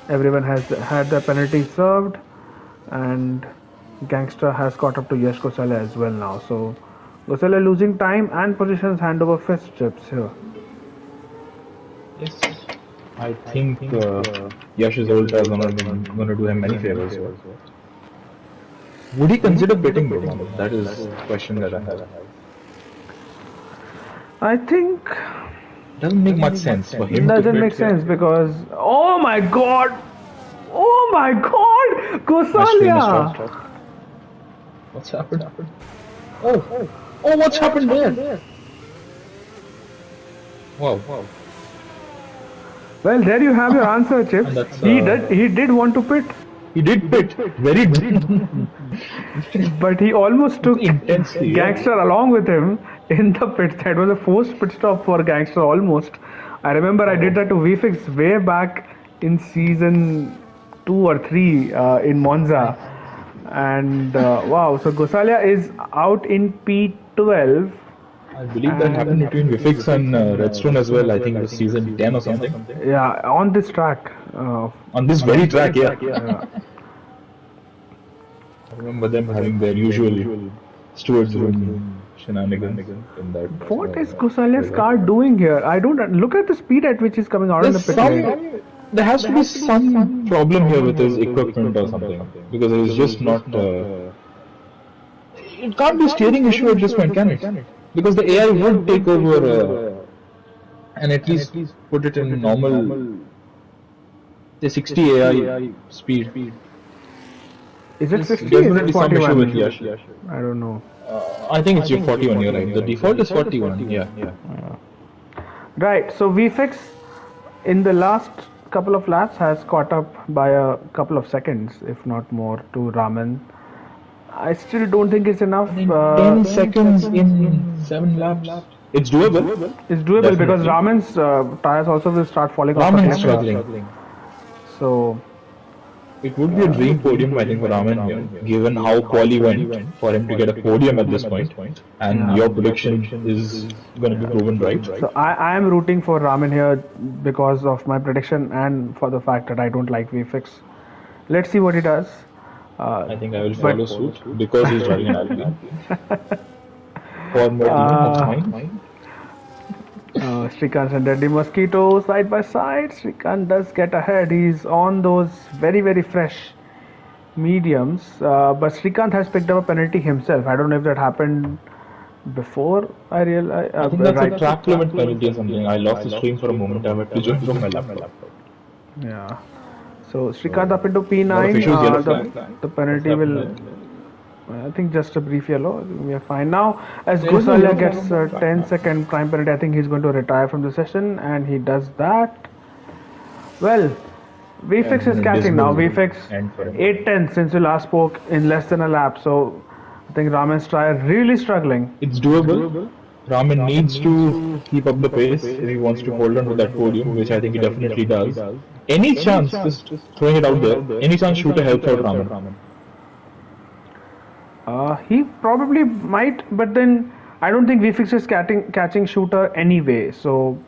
everyone has had their penalty served, and Gangster has caught up to Yash Gosale as well now. So Gosale losing time and positions, hand over fist chips here. Yes, I think Yash's old tires are not going to do him many favors. Would he consider pitting though? That is the question that I have. I think doesn't make much sense for him. Doesn't make sense because oh my god, Gosalia! What's happened? Oh, what's happened there? Wow. Well, there you have your answer, Chips. He did want to pit. He did pit. Very but he almost took Gangster along with him in the pit. That was a forced pit stop for Gangster almost. I remember I did that to VFX way back in season 2 or 3 in Monza. And wow, so Gosalia is out in P12. I believe that happened between VFX and Redstone as well. I think it was season 10 or something. Yeah, on this track. On this very track, yeah. I remember them having their usual stewards room shenanigans in that. What is Gosalia's car doing here? I don't look at the speed at which he's coming out in the pit lane. There has to be some problem here with his equipment or something, because it's just not. It can't be a steering issue at this point, can it? Because the AI would take over and at least put it in normal, say 60 AI speed. Is it 60? Definitely some issue with Yash. I don't know. I think it's your 41, you're right. The default is 41, yeah. Right, so VFX in the last couple of laps has caught up by a couple of seconds, if not more, to Raman. I still don't think it's enough. 10 seconds in 7 laps. It's doable. It's doable. Definitely. Because Raman's tires also will start falling off. Raman is struggling. So it would be a dream podium, I think, for Raman here, given how quali went for him to get a podium at this point. And your prediction is going to be proven right. So I am rooting for Raman here because of my prediction and for the fact that I don't like VFX. Let's see what he does. I think I will follow suit because he's driving an Alpine. Former team of mine. Srikanth and Deadly Mosquito side by side. Srikanth does get ahead. He's on those very, very fresh mediums. But Srikanth has picked up a penalty himself. I don't know if that happened before. I think that's a track limit penalty or something. I lost the stream for a moment. I had to join from my laptop. Yeah. So Srikanth up into P9. The penalty will. I think just a brief yellow. We are fine now. As Gosalia gets a 10-second prime penalty, I think he's going to retire from the session, and he does that. Well, VFix is And catching this now. will VFix end for him. 8-10 since we last spoke in less than a lap. So I think Ramen's try really struggling. It's doable. Raman needs to keep up the pace if he wants to hold on to that podium, which I think he definitely does. Any chance, just throwing it out there, any chance Shooter helps out Raman? He probably might, but then I don't think VFix is catching Shooter anyway. So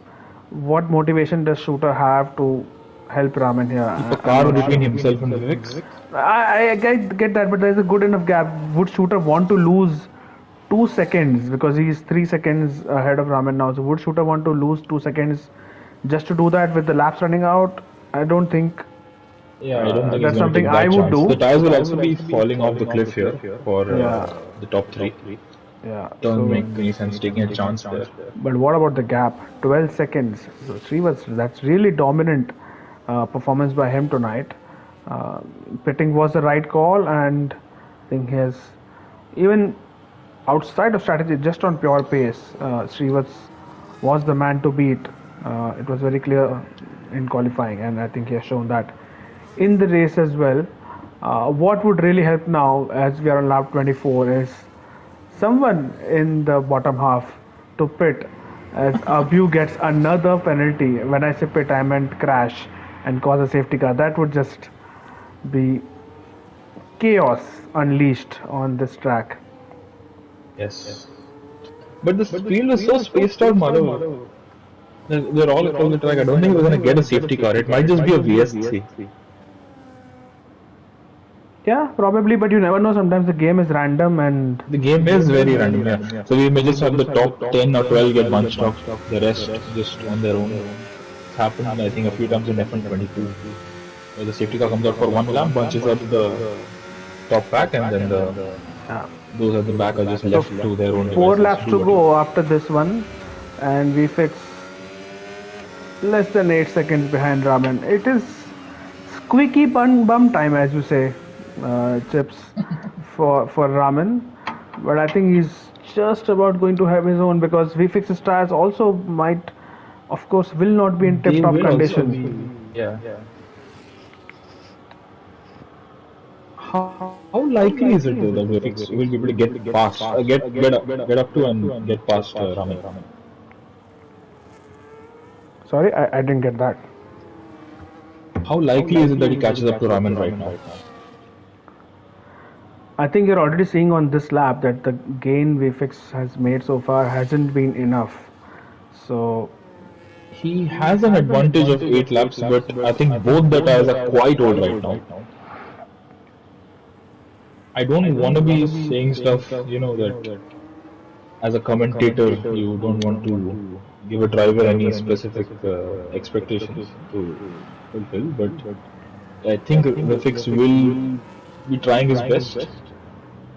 what motivation does Shooter have to help Raman here? Keep a car between himself and Vivek. I get that, but there's a good enough gap. Would Shooter want to lose 2 seconds because he's 3 seconds ahead of Raman now? So would Shooter want to lose 2 seconds just to do that with the laps running out? I don't think. Yeah, I don't think that's he's going to something take that I would chance. do. The tires will also be falling off the cliff here for Yeah. the top three. Yeah. Doesn't make any sense taking a chance there. But what about the gap? 12 seconds. So that's really dominant performance by him tonight. Pitting was the right call, and I think he has, even outside of strategy, just on pure pace, Srivats was the man to beat. It was very clear in qualifying, and I think he has shown that in the race as well. What would really help now, as we are on lap 24, is someone in the bottom half to pit, as Abu gets another penalty. When I say pit, I meant crash and cause a safety car. That would just be chaos unleashed on this track. Yes. But the field is so spaced out, Madhav. They're all across the track. I don't think we're going to get a safety car. It might just be a VS3. Yeah, probably, but you never know. Sometimes the game is random, and the game is very random. Yeah. So we may just have the top 10 or 12 get bunched off, the rest just on their own. It's happened, I think, a few times in F122, where the safety car comes out for one lap, bunches up the top pack, and then those at the back are just left to their own. 4 laps to go after this one, and we fix less than 8 seconds behind Raman. It is squeaky bum time, as you say, Chips, for Raman, but I think he's just about going to have his own, because VFix's tires also might, of course, will not be in tip-top condition. How likely is it though that VFX will be able to get past, get up to and get past Raman? Sorry, I didn't get that. How likely is it that he catches up to Raman right now? I think you're already seeing on this lap that the gain VFX has made so far hasn't been enough. So he has an advantage of 8 laps, but I think both the tires are quite old right now. I don't want to be saying stuff, that as a commentator you don't want to give a driver any specific expectations to fulfill, but I think VFX will be trying his best.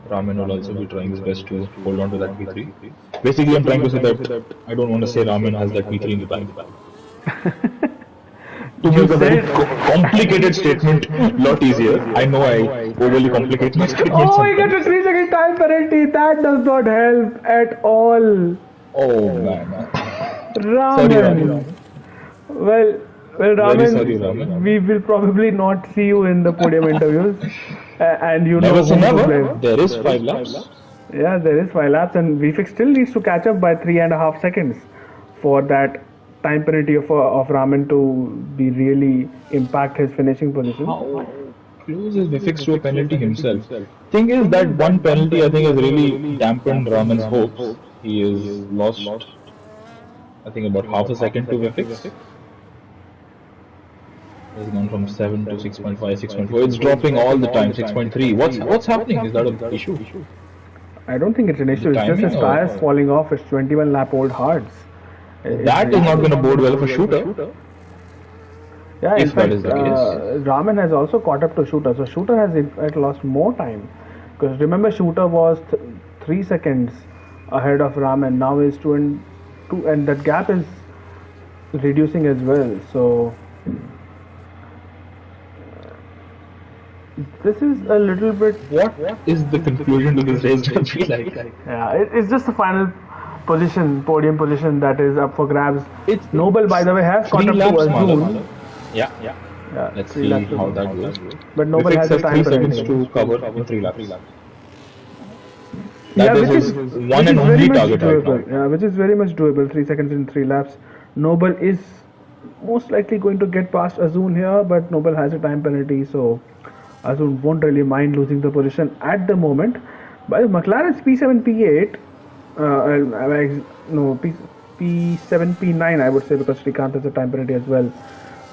Raman will also be trying his best to hold on to that V3. Basically, I'm trying to say that I don't want to say Raman has that V3 in the bag. To make a very complicated statement lot easier. I know I overly complicate my statements. Oh, he gets a 3-second time penalty. That does not help at all. Oh man. Raman. Sorry, Raman. Well, Raman, sorry, Raman. We will probably not see you in the podium interviews. And you never know say never. Never. There is 5 laps. Yeah, there is 5 laps, and VFX still needs to catch up by 3.5 seconds for that time penalty of Raman to be really impact his finishing position. How close is VFX to a penalty himself? Thing is that one penalty I think has really dampened Raman's hopes. He has lost, I think, about half a second to VFX. It's gone from 7 to 6.5, 6.4. It's dropping all the time. 6.3. What's happening? Is that an issue? I don't think it's an issue. It's just his tires falling off. It's 21 lap old hards. That is not going to bode well for Shooter. Yeah, in fact, Raman has also caught up to Shooter. So Shooter has in fact lost more time. Because remember, Shooter was 3 seconds ahead of Raman. Now he's 2 and that gap is reducing as well. So this is a little bit. What is the conclusion to this race going to be like? Yeah, it's just the final podium position that is up for grabs. It's Noble, by the way, has caught up to Arjun. Yeah. Yeah, Let's 3 laps see to how go. that goes. But Noble has a Vifix has time 3 penalty. seconds to cover in 3 laps. Yeah, That is his which one is and very only much target right doable. now. Yeah, which is very much doable. 3 seconds in 3 laps. Noble is most likely going to get past Azun here, but Noble has a time penalty, so Azun won't really mind losing the position at the moment. But McLaren's P7, P8, no P7, P9, I would say, because Srikanth has a time penalty as well.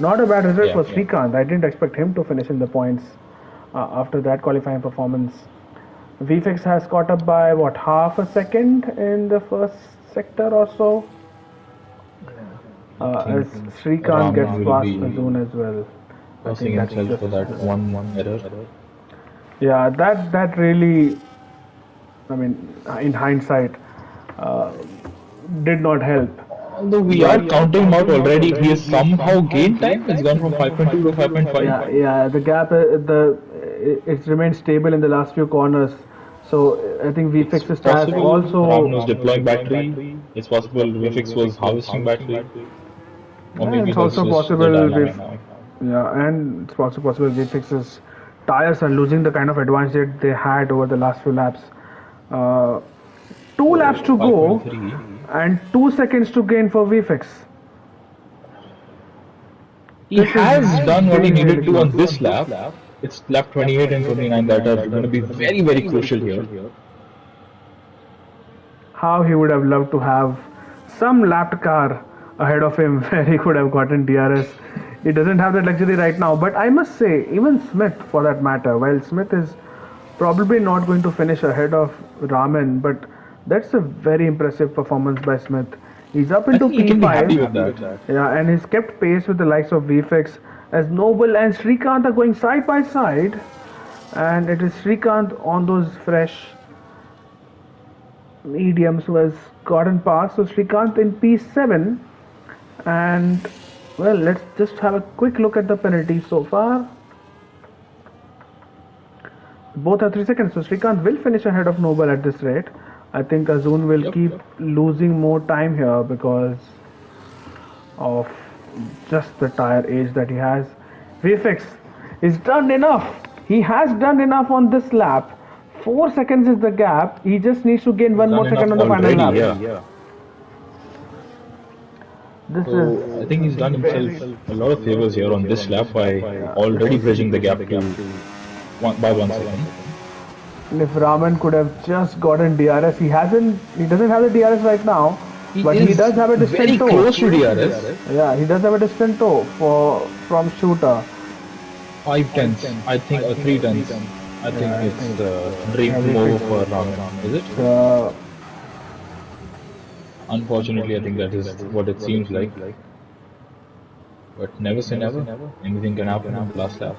Not a bad result Yeah. for Srikanth. I didn't expect him to finish in the points after that qualifying performance. VFX has caught up by what, half a second in the first sector or so, I as think Srikanth gets Raman will past be Azun as well. I cursing think that's himself just for that one error. yeah, that really, I mean, in hindsight, uh, did not help. Although we are But counting him out already, he has somehow gained time. It's gone from 5.2 to 5.5. yeah, the gap, it's remained stable in the last few corners. So I think It's VFX's tires possible Raman also. was deploying battery. It's possible Vifix was harvesting battery. Or Yeah, maybe it's that's also just the possible dynamic with now. yeah, and it's also possible VFX's tires are losing the kind of advantage that they had over the last few laps. Uh, 2 laps So to go 5.3. and 2 seconds to gain for VFX. He This is has done what he really, needed really to on close. this lap. It's lap 28 and 29 that are going to be very, very crucial here. How he would have loved to have some lapped car ahead of him where he could have gotten DRS. He doesn't have that luxury right now, but I must say, even Smith for that matter, while Smith is probably not going to finish ahead of Raman, but that's a very impressive performance by Smith. He's up I into think he can be happy P5, with that. yeah, and he's kept pace with the likes of VFX as Noble and Srikanth are going side by side, and it is Srikanth on those fresh mediums who has gotten past. So Srikanth in P7, and well, let's just have a quick look at the penalty so far. Both are 3 seconds, so Srikanth will finish ahead of Noble at this rate. I think Azun will keep losing more time here because of just the tire age that he has. VFX is done enough. He has done enough on this lap. 4 seconds is the gap. He just needs to gain one more Done second enough on the final already, lap. yeah. This So I is think he's done himself a lot of favors here on this lap by already bridging the gap to by 1 second. and if Raman could have just gotten DRS, he hasn't. He doesn't have the DRS right now, but he does have a Very distant toe. close to DRS. Yeah, he does have a distant toe from shooter. 5 tenths, I think, or 3 tenths. I think it's dream over for Raman, is it? Uh, Unfortunately, I think that is what it seems like. But never say never. Anything can happen on the last lap.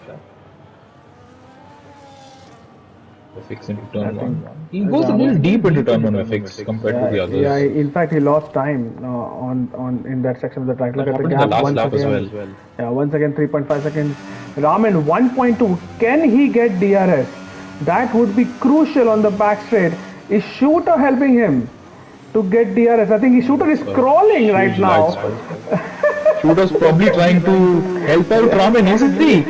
FX into turn one. He goes a little deep into turn one FX compared to the others. yeah, in fact, he lost time on in that section of the track. Look That at the happened in gap the last once lap as again. well. Yeah, once again, 3.5 seconds. Raman 1.2. Can he get DRS? That would be crucial on the back straight. Is Shooter helping him to get DRS? I think his Shooter is crawling right Huge now. light. Shooter's probably trying to help out Raman, isn't he?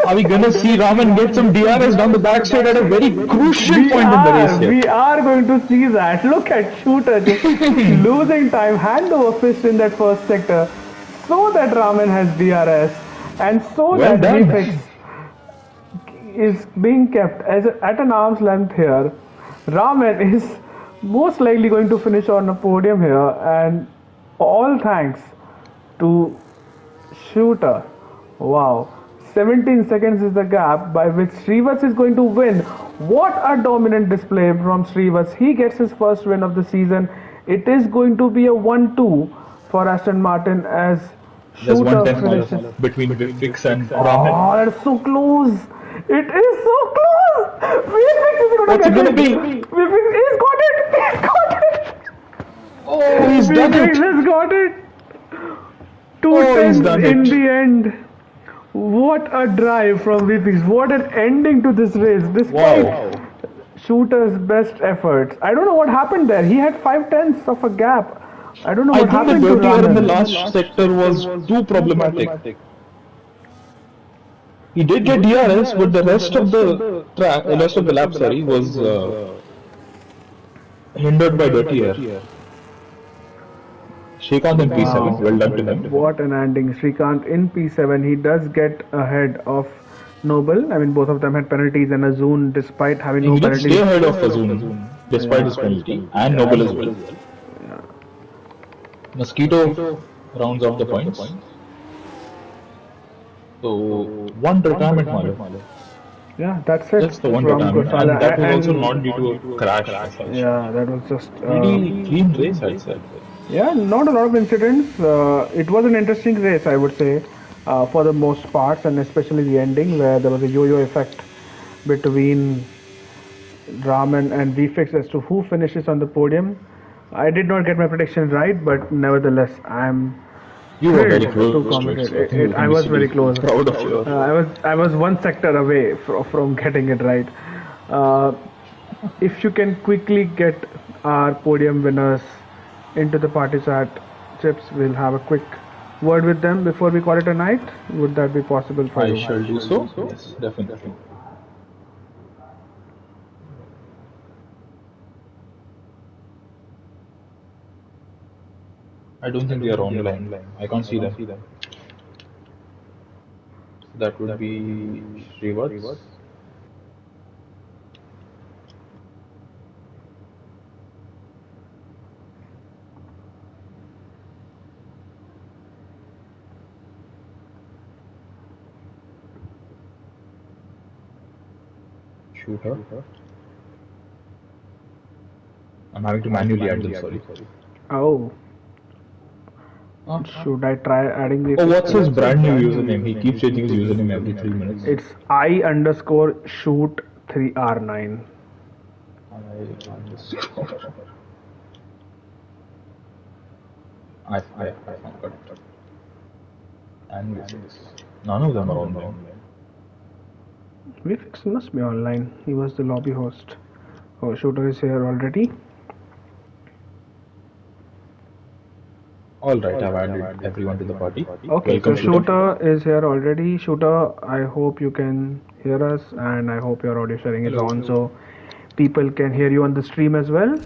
Are we gonna see Raman get some DRS down the back straight at a very crucial point in the race here? We are going to see that. Look at Shooter just losing time, hand over fist in that first sector, so that Raman has DRS, and so Well that done. VFX is being kept at an arm's length here. Raman is most likely going to finish on a podium here, and all thanks to Shooter. Wow. 17 seconds is the gap by which Srivas is going to win. What a dominant display from Srivas. He gets his first win of the season. It is going to be a 1-2 for Aston Martin as There's Shooter 1 tenth finishes. between Vifix and Raman. Oh, that's so close. It is so close. VFX is going What's to it get gonna be? VFX, he's got it. He's got it. Oh, he's done VFX it! has got it. Two Oh, he's tenths done in it. the end. What a drive from VFX. What an ending to this race. Despite Wow. Shooter's best efforts. I don't know what happened there. He had 5 tenths of a gap. I don't know I what think the happened to dirty air in the Raman. last sector was too problematic. He did get DRS, but the rest of the track, the rest of the lap, sorry, was hindered by dirty air. Shrikant in P7, Wow, well done to him. what an ending. Srikanth in P7, he does get ahead of Noble. I mean, both of them had penalties and Azun, despite having And no he did stay penalties. ahead of Azun, despite his penalty, and Noble as well. Mosquito rounds off the points. So, one retirement, Malo. Yeah, that's it Just the one from retirement, Gosala. and that was also not due to a crash as such. Yeah, that was just Pretty clean race, I'd say. yeah, not a lot of incidents. It was an interesting race, I would say, for the most parts, and especially the ending where there was a yo-yo effect between Raman and VFix as to who finishes on the podium. I did not get my prediction right, but nevertheless, I'm You were very thrilled close to to comment it, it. so I think you I can be was very close. proud of you. I was one sector away from getting it right. Uh, if you can quickly get our podium winners into the party chat, Chips, we'll have a quick word with them before we call it a night. Would that be possible for I you? shall do so. Yes, definitely. I don't think they are online. I can't see them. That would be Srivat. Shooter. I'm having to manually add them, sorry. Oh, should I try adding the Oh, effects what's to his it? brand new username? He keeps changing his username every 3 minutes. It's I underscore shoot 3R9. I found it. And VFX. None of them are online. VFX must be online. He was the lobby host. Oh, shooter is here already. Alright, I've added everyone to the party. Okay, Welcome, so Shooter is here already. Shooter, I hope you can hear us, and I hope your audio sharing is on so people can hear you on the stream as well.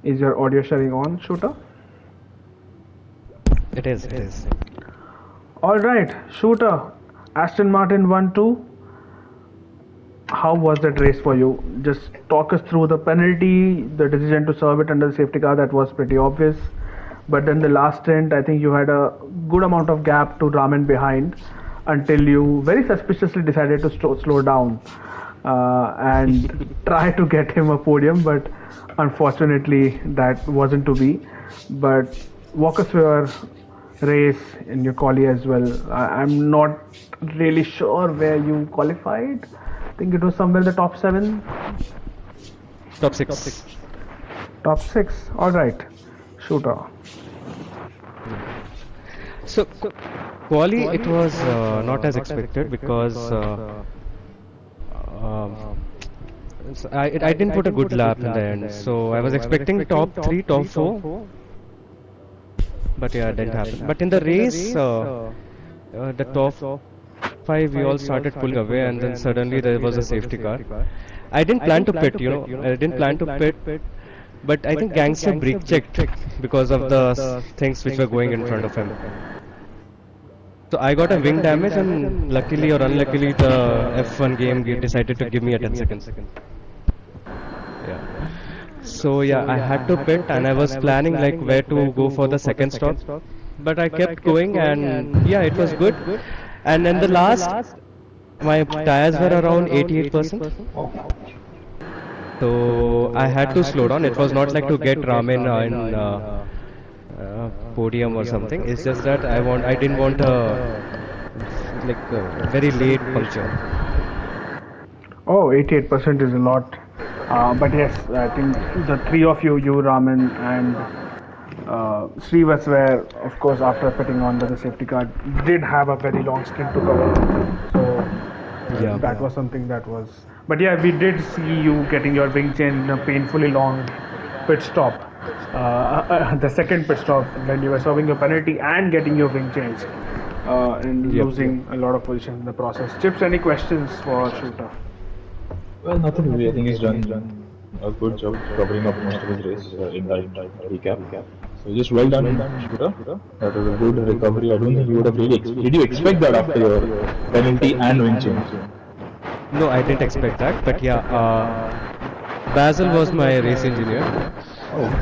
Is your audio sharing on, Shooter? It is. All right, Shooter. Aston Martin 1-2. How was that race for you? Just talk us through the penalty, the decision to serve it under the safety car. That was pretty obvious. But then the last stint, I think you had a good amount of gap to Raman behind until you very suspiciously decided to slow down and try to get him a podium. But unfortunately, that wasn't to be. But walk us through your race in your quali as well. I'm not really sure where you qualified. I think it was somewhere in the top 7. Top 6. Top 6. All right. Shooter. So, quali it was not as expected because I didn't put a good lap in the end. So I was expecting top 3, top 4. But yeah, it didn't happen. But in the race, the top 5 we all started pulling away, and then suddenly there was a safety car. I didn't plan to pit, I didn't plan to pit, but I think Gangster brake checked because of the things which were going in front of him. So I got a wing damage, and luckily or unluckily, the F1 game decided to give me a 10 seconds. Yeah. So yeah, I had to pit, and I was planning like where to go for the second stop, but I kept going, and yeah, it was good. And in the last, my tires were around 88%. So I had to slow down. It was not like to get Ramen in podium or something. It's just that I didn't want a very late puncture. Oh, 88% is a lot. But yes, I think the three of you, Raman and Srivas were, of course, after putting on the safety car, did have a very long stint to cover. So Yeah. that was something that was. But yeah, we did see you getting your wing change in a painfully long pit stop. the second pit stop when you were serving your penalty and getting your wing changed and Yep. losing a lot of positions in the process. Chips, any questions for Shooter? Well, nothing really. I think he's done a good job covering up most of his race in that recap. So just well done, Shooter. That was a good recovery. I don't think you would have really. Did you expect that after your penalty and wing change? No, I didn't expect that, but yeah, Basil was my race engineer.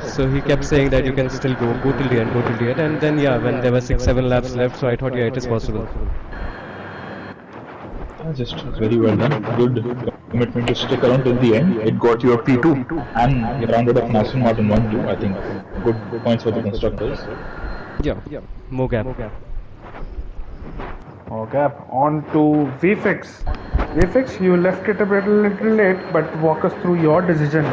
So he kept saying that you can still go till the end, go till the end, and then yeah, when there were 6, 7 laps left, so I thought yeah, it is possible. Just very well done. Good commitment to stick around till the end. It got you a P2 and rounded off Aston Martin 1-2. I think good points for the constructors. Yeah, more gap. Okay, on to VFix. VFix, you left it a little late, but walk us through your decision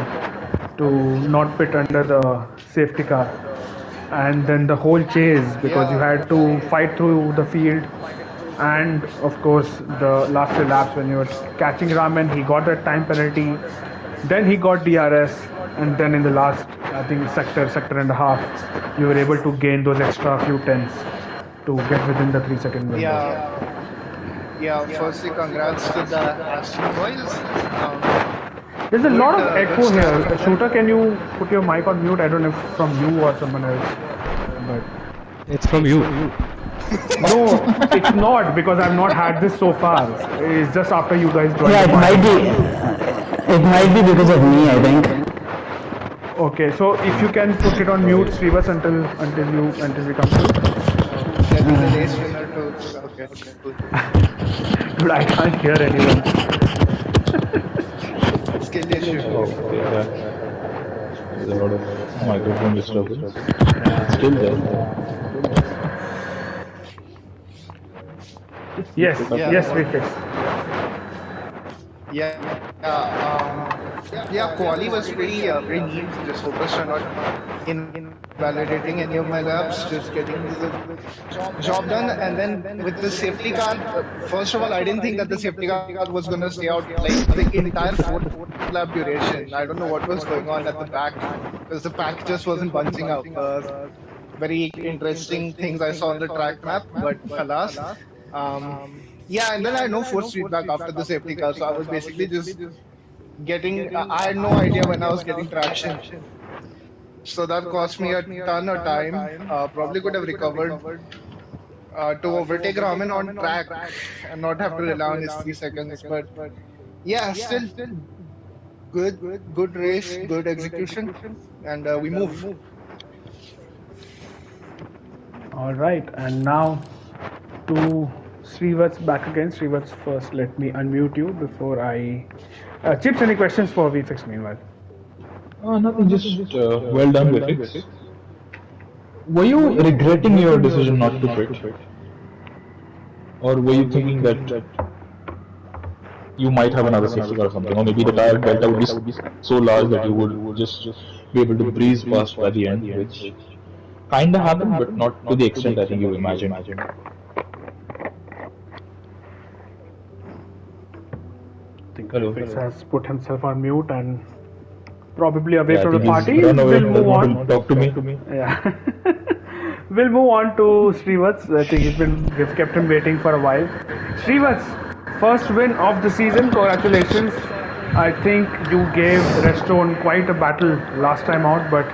to not pit under the safety car. And then the whole chase because you had to fight through the field. And of course, the last 3 laps when you were catching Raman, he got that time penalty. Then he got DRS, and then in the last, I think sector and a half, you were able to gain those extra few tenths to get within the 3 second window. Yeah. Firstly, congrats to the Aston boys. There's a lot of echo here. Shooter, can you put your mic on mute? I don't know if from you or someone else. But It's from you. no, it's not because I've not had this so far. It's just after you guys joined. Yeah, the it might party. be. It might be because of me, I think. Okay, so if you can put it on mute, Srivas, until we come to. Getting the race winner too. Okay, cool. Dude, I can't hear anyone. Skill issue. Yeah. There's a lot of microphone disturbance. It's still there. Yes, yes, VFix. Quali was pretty neat. Just focused on not invalidating any of my laps, just getting the job done. And then with the safety car, first of all, I didn't think that the safety car was going to stay out like the entire 4 lap duration. I don't know what was going on at the back because the pack just wasn't bunching up. Very interesting things I saw on the track map, but alas. And then I no force feedback after the safety car, so I was basically just getting. I had no idea when I was getting traction, so that cost me a ton of time. Probably could have recovered to overtake Raman on track and not have to rely on his 3 seconds. But yeah, still good race, good execution, and we move. All right, and now to Srivats back again. Srivats, first let me unmute you before I. Chips, any questions for VFix meanwhile? Nothing, just well done with it. Were you regretting your decision not to quit? Or were you thinking that you might have another safety car or something? Or maybe the tire delta would be so large that you would just be able to breeze past by the end, which kinda happened, but not to the extent I think you imagined. I think VFX has put himself on mute and probably away from the he's party. run away, We'll move doesn't want on. to talk to me. Yeah. We'll move on to Srivats. I think we've kept him waiting for a while. Srivats, first win of the season. Congratulations. I think you gave Redstone quite a battle last time out, but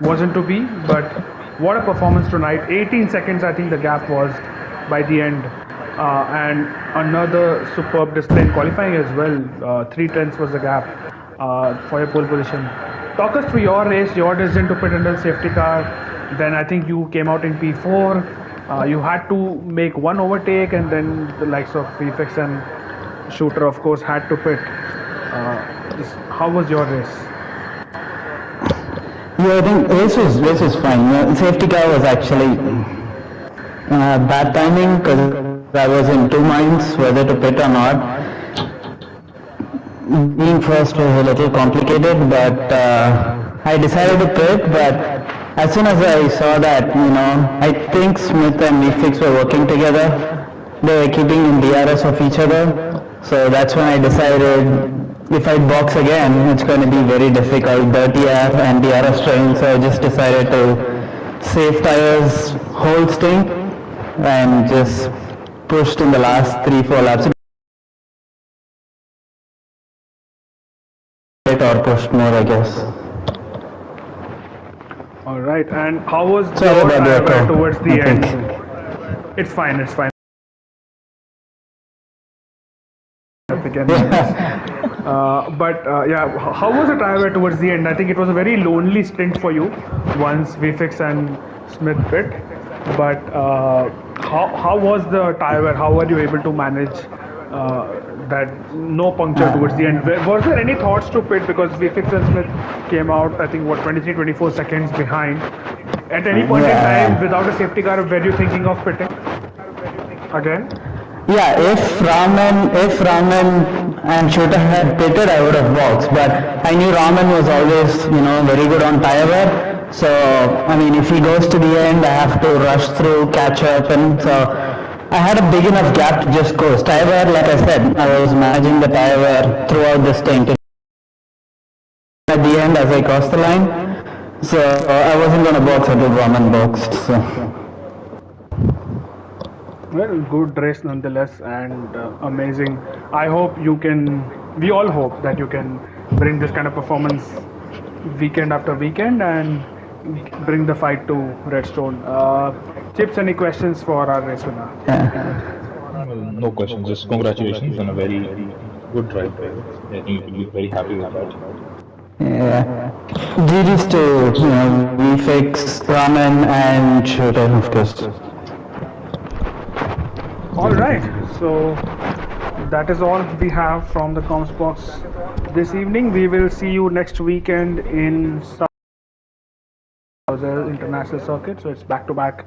wasn't to be. But what a performance tonight. 18 seconds, I think the gap was by the end. And another superb display in qualifying as well. 3 tenths was the gap for your pole position. Talk us through your race, your decision to put under the safety car. Then I think you came out in P4. You had to make one overtake, and then the likes of VFX and Shooter, of course, had to pit. How was your race? Yeah, I think race was fine. Safety car was actually bad timing because I was in 2 minds whether to pit or not. Being first was a little complicated, but I decided to pit. But as soon as I saw that, I think Smith and VFix were working together. They were keeping in DRS of each other. So that's when I decided, if I box again, it's going to be very difficult, dirty air and the air strain. So I just decided to save tires, whole stint, and just pushed in the last 3-4 laps. Or pushed more, I guess. All right. And how was Sorry your about the tire wear echo, towards the I end? think. It's fine. It's fine. Again, yeah, how was the tire wear towards the end? I think it was a very lonely stint for you once VFix and Smith fit. But how was the tire wear? How were you able to manage that no puncture towards the end? Was there any thoughts to pit because VFix and Smith came out, I think, 23, 24 seconds behind? At any point in time, without a safety car, were you thinking of pitting again? Yeah, if Raman and Shooter had pitted, I would have boxed. But I knew Raman was always, very good on tire wear. So, I mean, if he goes to the end, I have to rush through, catch up, and so I had a big enough gap to just coast. Tire wear, like I said, I was managing the tire wear throughout the stint. At the end, as I crossed the line, so I wasn't going to box until Raman boxed. So. Well, good race nonetheless, and amazing. I hope you can. We all hope that you can bring this kind of performance weekend after weekend and bring the fight to Redstone. Chips, any questions for our race winner? Well, no questions. Just congratulations on a very good drive. I think you will be very happy with that. Yeah. GG's to VFix, Raman, and Shooter, of course. All right, so that is all we have from the comms box this evening. We will see you next weekend in International Circuit. So it's back-to-back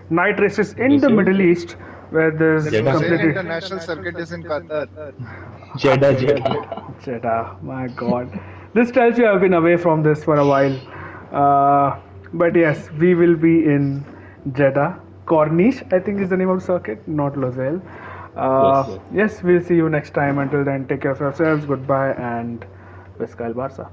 night races in the Middle East, where there's completely International Circuit is in Qatar. Jeddah. My God, this tells you I've been away from this for a while. But yes, we will be in Jeddah. Corniche, I think is the name of the circuit, not Losail. Yes, we'll see you next time. Until then, take care of yourselves. Goodbye and Visca El Barça.